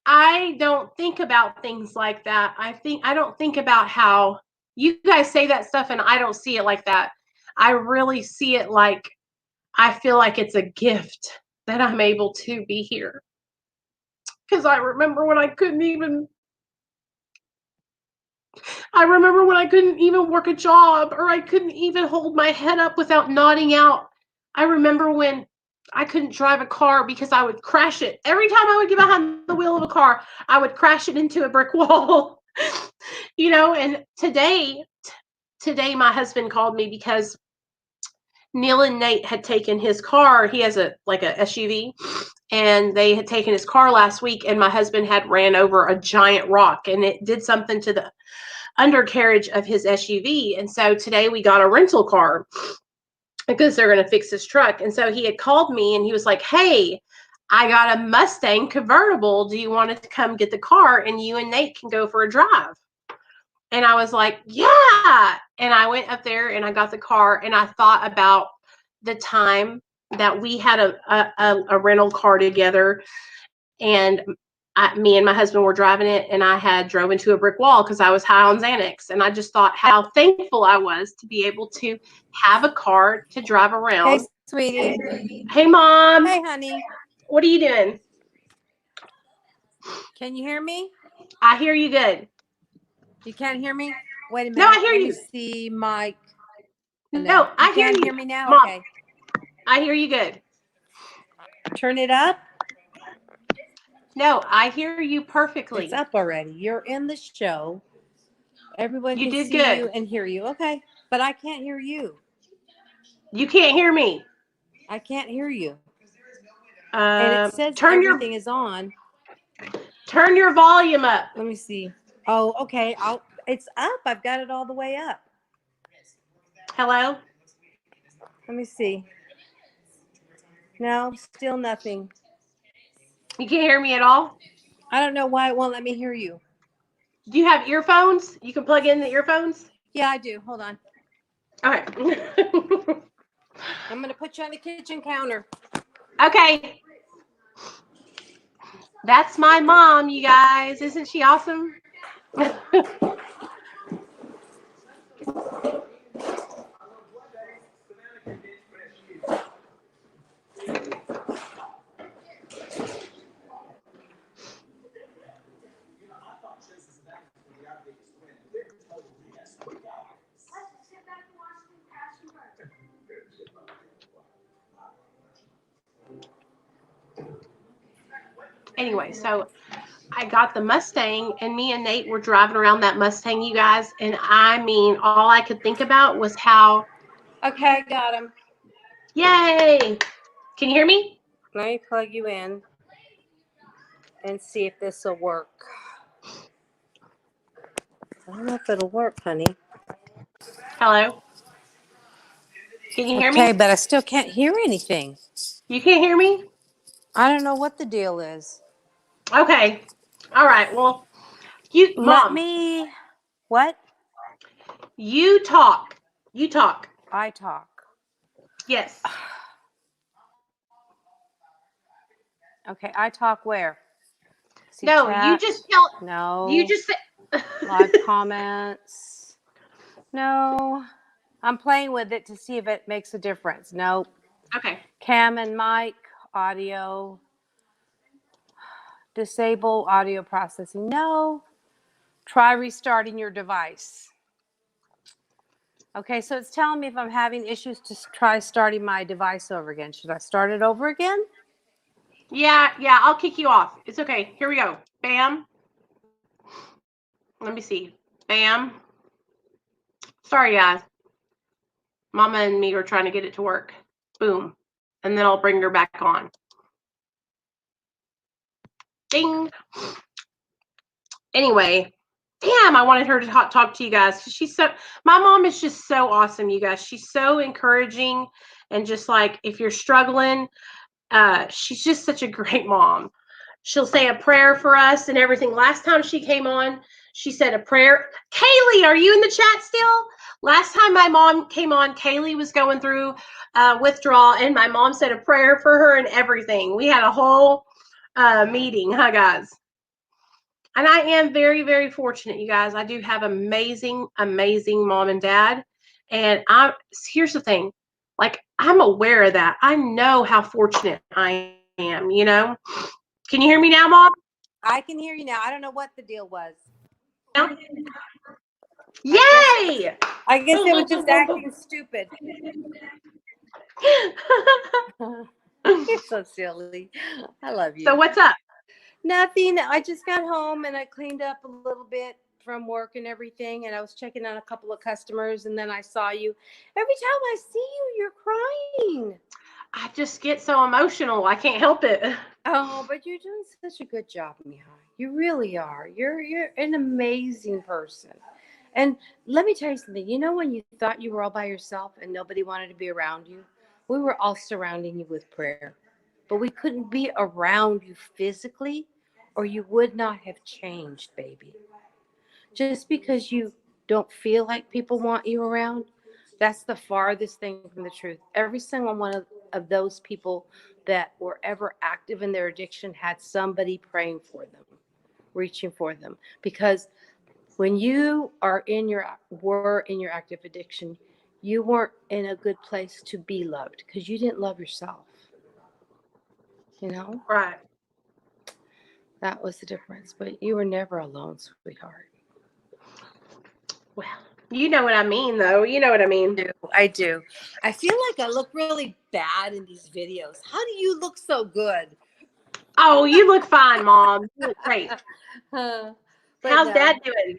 I don't think about things like that. I don't think about how you guys say that stuff and I don't see it like that. I really see it like I feel like it's a gift that I'm able to be here. Cuz I remember when I couldn't even work a job or I couldn't even hold my head up without nodding out. I remember when I couldn't drive a car because I would crash it. Every time I would get behind the wheel of a car, I would crash it into a brick wall. And today my husband called me because Neil and Nate had taken his car. He has a SUV, and they had taken his car last week, and my husband had ran over a giant rock, and it did something to the undercarriage of his SUV. And so today we got a rental car because they're going to fix his truck. And so he had called me and he was like, "Hey, I got a Mustang convertible. Do you want to come get the car and you and Nate can go for a drive?" And I was like, "Yeah." And I went up there and I got the car and I thought about the time that we had a rental car together, and me and my husband were driving it, and I had drove into a brick wall because I was high on Xanax. And I just thought how thankful I was to be able to have a car to drive around. Hey, sweetie. Hey, Mom. Hey, honey. What are you doing? Can you hear me? I hear you good. You can't hear me? Wait a minute. No, I hear Let you. me see, Mike. No, I hear can't you. hear me now? Mom, Okay. I hear you good. Turn it up. No, I hear you perfectly. It's up already. You're in the show. Everyone You can did see good. you and hear you. Okay. But I can't hear you. You can't hear me. I can't hear you. And it says everything is on. Turn your volume up. Let me see. Oh, okay. It's up. I've got it all the way up. Hello? Let me see. No, still nothing. You can't hear me at all? I don't know why it won't let me hear you. Do you have earphones? You can plug in the earphones? Yeah, I do. Hold on. Okay. I'm going to put you on the kitchen counter. Okay. That's my mom, you guys. Isn't she awesome? Anyway, so I got the Mustang, and me and Nate were driving around that Mustang, you guys. And I mean, all I could think about was how. Okay, got him. Yay! Can you hear me? Let me plug you in and see if this will work. I don't know if it'll work, honey. Hello? Can you hear me? Okay, but I still can't hear anything. You can't hear me? I don't know what the deal is. Okay. All right. Well, Let me. What? You talk. You talk. I talk. Yes. Okay, I talk where? See No, chat? you just tell. No. You just say. Live comments. No. I'm playing with it to see if it makes a difference. Nope. Okay. Cam and Mike, audio. Disable audio processing. No. Try restarting your device. Okay, so it's telling me if I'm having issues to try starting my device over again. Should I start it over again? Yeah, I'll kick you off. It's okay. Here we go. Bam. Let me see. Bam. Sorry, guys. Mama and me are trying to get it to work. Boom. And then I'll bring her back on. Ding. Anyway, damn, I wanted her to talk to you guys. My mom is just so awesome, you guys. She's so encouraging, and just like if you're struggling, she's just such a great mom. She'll say a prayer for us and everything. Last time she came on, She said a prayer. Kaylee, are you in the chat still? Last time my mom came on, Kaylee was going through withdrawal, and my mom said a prayer for her and everything. We had a whole meeting, huh, guys? And I am very, very fortunate, you guys. I do have amazing, amazing mom and dad. And here's the thing, like, I'm aware of that. I know how fortunate I am, you know. Can you hear me now, Mom? I can hear you now. I don't know what the deal was. Yay! I guess it was just acting stupid. You're so silly. I love you. So what's up? Nothing. I just got home and I cleaned up a little bit from work and everything, and I was checking on a couple of customers, and then I saw you. Every time I see you, you're crying. I just get so emotional. I can't help it. Oh, but you're doing such a good job, Mihai. You really are. You're an amazing person. And let me tell you something. You know when you thought you were all by yourself and nobody wanted to be around you? We were all surrounding you with prayer. But we couldn't be around you physically or you would not have changed, baby. Just because you don't feel like people want you around, that's the farthest thing from the truth. Every single one of those people that were ever active in their addiction had somebody praying for them, reaching for them. Because when you were in your active addiction, you weren't in a good place to be loved because you didn't love yourself. You know, Right. that was the difference. But you were never alone, sweetheart. Well, you know what I mean, though. You know what I mean. I do. I feel like I look really bad in these videos. How do you look so good? Oh, you look fine, Mom. You look great. But How's no, Dad doing?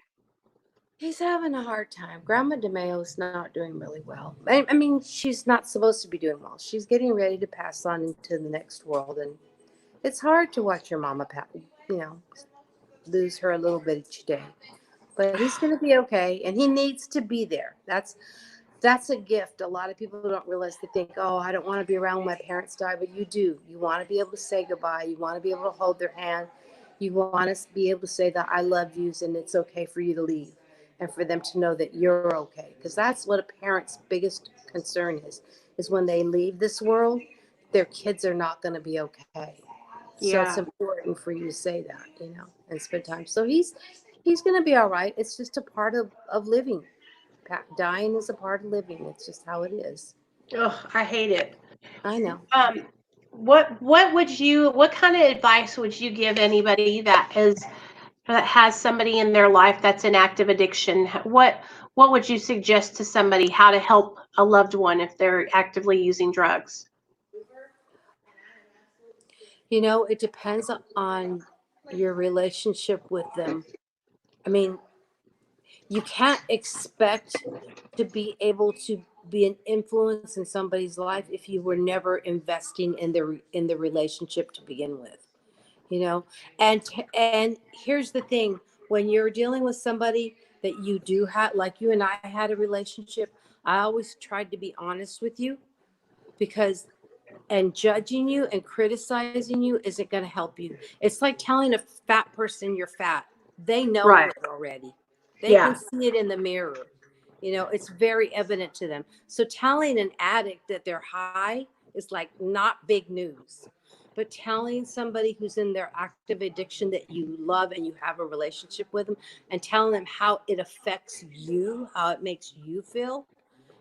he's having a hard time. Grandma DeMayo's not doing really well. I mean, she's not supposed to be doing well. She's getting ready to pass on into the next world, and it's hard to watch your mama, lose her a little bit each day. But he's going to be okay, and he needs to be there. That's a gift. A lot of people don't realize. They think, oh, I don't want to be around when my parents die, but you do. You want to be able to say goodbye. You want to be able to hold their hand. You want to be able to say that I love you and it's okay for you to leave and for them to know that you're okay. Because that's what a parent's biggest concern is when they leave this world, their kids are not going to be okay. So it's Yeah. important for you to say that, and spend time. So he's going to be all right. It's just a part of living. Dying is a part of living. It's just how it is. Ugh, I hate it. I know. What kind of advice would you give anybody that has somebody in their life that's in active addiction? What would you suggest to somebody how to help a loved one if they're actively using drugs? It depends on your relationship with them. I mean, you can't expect to be able to be an influence in somebody's life if you were never investing in the relationship to begin with. And here's the thing: when you're dealing with somebody that you do have, like you and I had a relationship, I always tried to be honest with you, because and judging you and criticizing you isn't going to help you. It's like telling a fat person you're fat. They know Right. it already. They Yeah. can see it in the mirror. It's very evident to them. So telling an addict that they're high is like not big news. But telling somebody who's in their active addiction that you love and you have a relationship with them, and telling them how it affects you, how it makes you feel,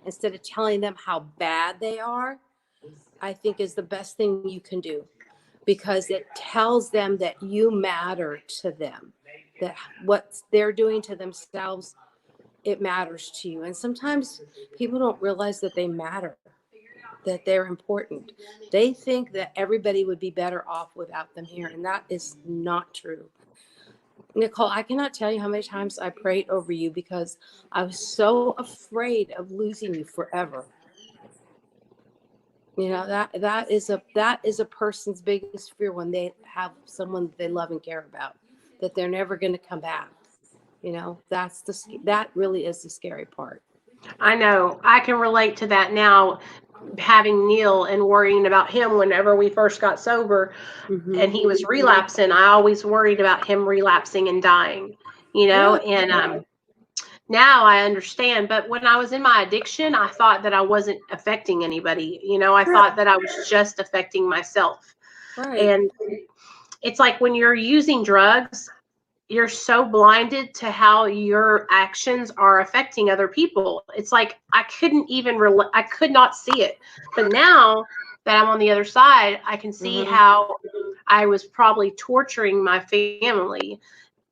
instead of telling them how bad they are, I think is the best thing you can do, because it tells them that you matter to them, that what they're doing to themselves, it matters to you. And sometimes people don't realize that they matter, that they're important. They think that everybody would be better off without them here, and that is not true. Nicole, I cannot tell you how many times I prayed over you because I was so afraid of losing you forever. That is a person's biggest fear when they have someone that they love and care about, that they're never going to come back. That really is the scary part. I know. I can relate to that now, having Neil and worrying about him whenever we first got sober and he was relapsing. I always worried about him relapsing and dying. you know, Really? and now I understand. But when I was in my addiction, I thought that I wasn't affecting anybody. You know, I thought that I was just affecting myself. Right. And it's like when you're using drugs, you're so blinded to how your actions are affecting other people. It's like I couldn't even I could not see it. But now that I'm on the other side, I can see how I was probably torturing my family,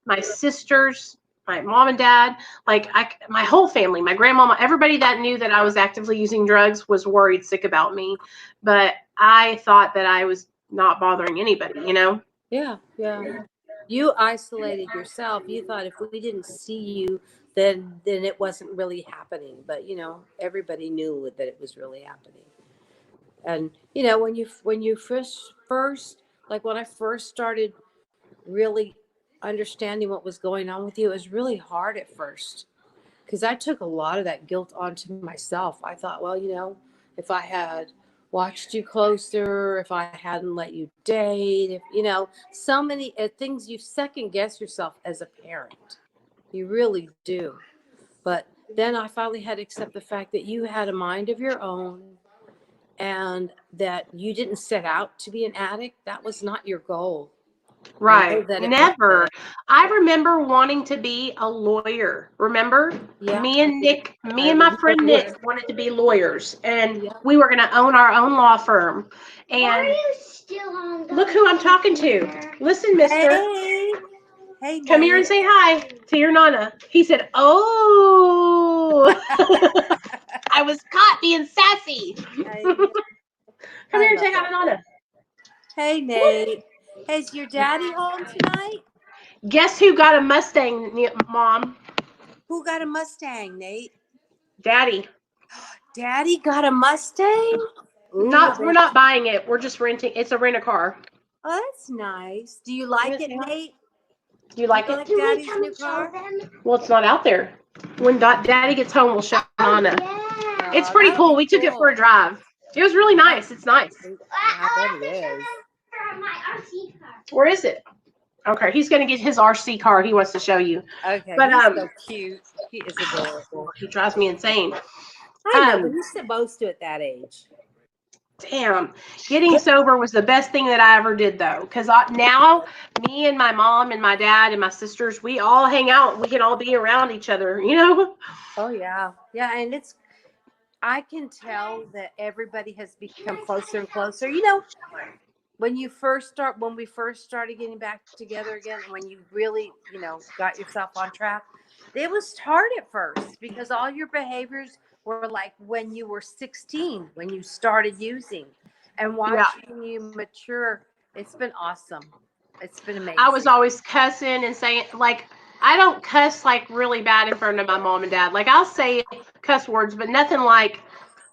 my sisters, my mom and dad, like my whole family, my grandmama, everybody that knew that I was actively using drugs was worried sick about me. But I thought that I was not bothering anybody, you know? Yeah, yeah. You isolated yourself. You thought if we didn't see you, then it wasn't really happening. But you know, everybody knew that it was really happening. And you know, when you first like when I first started really understanding what was going on with you, it was really hard at first because I took a lot of that guilt onto myself. I thought, well, you know, if I had watched you closer, if I hadn't let you date, if you know, so many things, you second guess yourself as a parent. You really do. But then I finally had to accept the fact that you had a mind of your own and that you didn't set out to be an addict. That was not your goal. I know Right. that it Never. wasn't. I remember wanting to be a lawyer. Remember? Yeah, Me and Nick, I me and my friend remember. Nick wanted to be lawyers, and Yeah. we were going to own our own law firm. Why are And you still on the look who I'm talking to. computer? Listen, mister. Hey, hey, Come here and Nate. say hi to your Nana. He said, "Oh." I was caught being sassy. I, Come I here and love say hi to that. Nana. Hey, Nate. Hey, is your daddy home tonight? Guess who got a Mustang, Mom? Who got a Mustang, Nate? Daddy. Daddy got a Mustang? Ooh, We're not buying it. We're just renting. It's a rent-a-car. oh, that's nice. Do you like it, Nate? Do you like Do you it? like Can we Daddy's come new show car? them? Well, it's not out there. When Daddy gets home, we'll show Nana. Yeah. It's pretty That'll cool. be We took it for a cool. drive. It was really nice. It's nice. I bet it is. My RC car. Where is it? Okay, he's gonna get his RC car. He wants to show you. Okay, But he's so cute. He is adorable. he drives me insane. I know, but he's supposed to at that age. Damn, getting sober was the best thing that I ever did, though, because now me and my mom and my dad and my sisters, we all hang out. We can all be around each other, you know. Oh yeah, yeah, and it's. I can tell that everybody has become closer and closer. You know, when we first started getting back together again, and when you really, you know, got yourself on track, it was hard at first because all your behaviors were like when you were 16, when you started using, and Yeah. watching you mature. It's been awesome. It's been amazing. I was always cussing and saying, like, I don't cuss like really bad in front of my mom and dad. Like, I'll say cuss words, but nothing like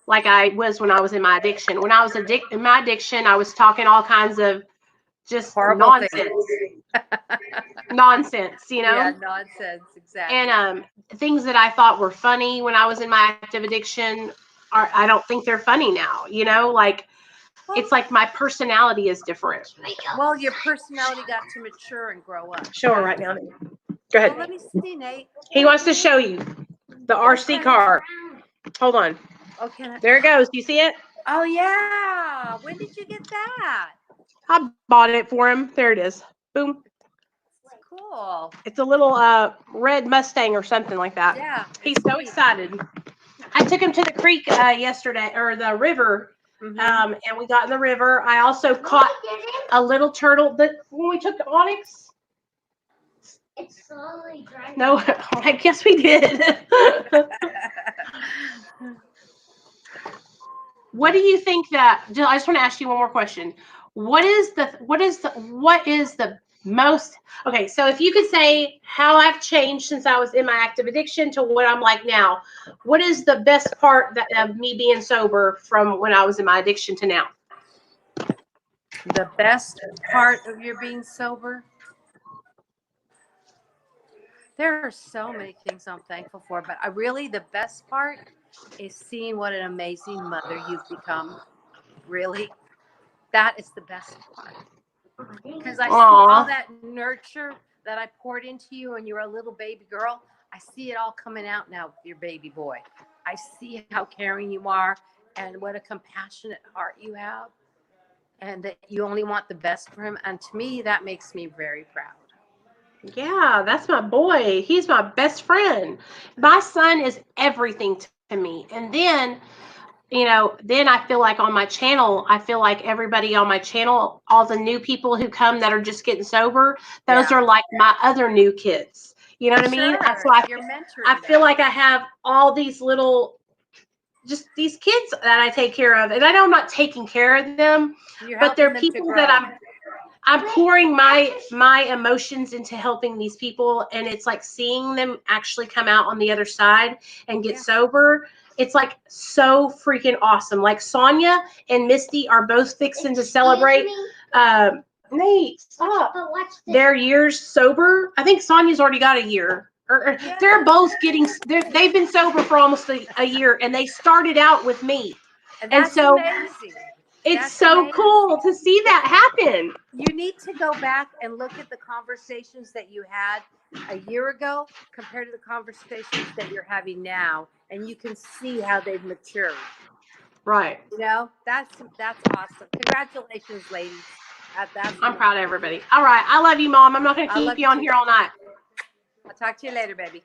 I was when I was in my addiction. When I was in my addiction, I was talking all kinds of just horrible nonsense, things. nonsense, you know. Yeah, nonsense, exactly. And things that I thought were funny when I was in my active addiction I don't think they're funny now, you know. Like, it's like my personality is different. Well, your personality got to mature and grow up. Show her right now. Go ahead. Well, let me see, Nate. He wants to show you the RC car. Hold on. Okay. There it goes. Do you see it? Oh yeah. When did you get that? I bought it for him. There it is. Boom. Cool. It's a little red Mustang or something like that. Yeah. He's so excited. I took him to the creek yesterday, or the river, and we got in the river. I also caught a little turtle when we took the Onyx. It's slowly driving. No, I guess we did. What do you think I just want to ask you one more question. What is the most, okay, so if you could say how I've changed since I was in my active addiction to what I'm like now, what is the best part of me being sober from when I was in my addiction to now? The best part of your being sober? There are so many things I'm thankful for, but the best part is seeing what an amazing mother you've become. Really, that is the best part. Because I see all that nurture that I poured into you when you were a little baby girl, I see it all coming out now with your baby boy. I see how caring you are and what a compassionate heart you have, and that you only want the best for him. And to me, that makes me very proud. Yeah, that's my boy. He's my best friend. My son is everything to me. And then, then I feel like on my channel, I feel like everybody on my channel, all the new people who come that are just getting sober, those Yeah. are like my other new kids. You know what I mean? Sure, So you're mentoring I feel them. like I have all these little, just these kids that I take care of. And I know I'm not taking care of them, You're but they're helping them to people grow. that I'm pouring my emotions into helping these people, and it's like seeing them actually come out on the other side and get sober. It's like so freaking awesome. Like Sonia and Misty are both fixing to celebrate. Nate, stop. Their years sober. I think Sonia's already got a year. They're both they've been sober for almost a year, and they started out with me. And And that's so amazing. it's That's so amazing. cool to see that happen. You need to go back and look at the conversations that you had a year ago compared to the conversations that you're having now, and you can see how they've matured. Right. That's awesome. Congratulations, ladies. That's I'm proud of everybody. All right. I love you, Mom. I'm not going to I love keep you you on too. here all night. I'll talk to you later, baby.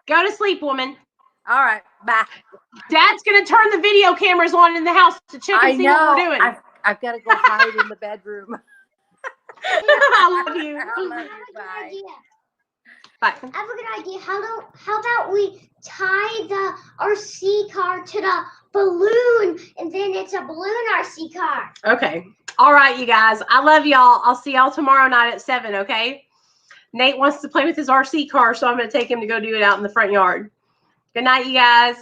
Go to sleep, woman. All right. Bye. Dad's going to turn the video cameras on in the house to check and see what we're doing. I've got to go hide in the bedroom. I love you. I love you. Bye. Bye. I have a good idea. How about we tie the RC car to the balloon, and then it's a balloon RC car. Okay. All right, you guys. I love y'all. I'll see y'all tomorrow night at 7, okay? Nate wants to play with his RC car, so I'm going to take him to go do it out in the front yard. Good night, you guys.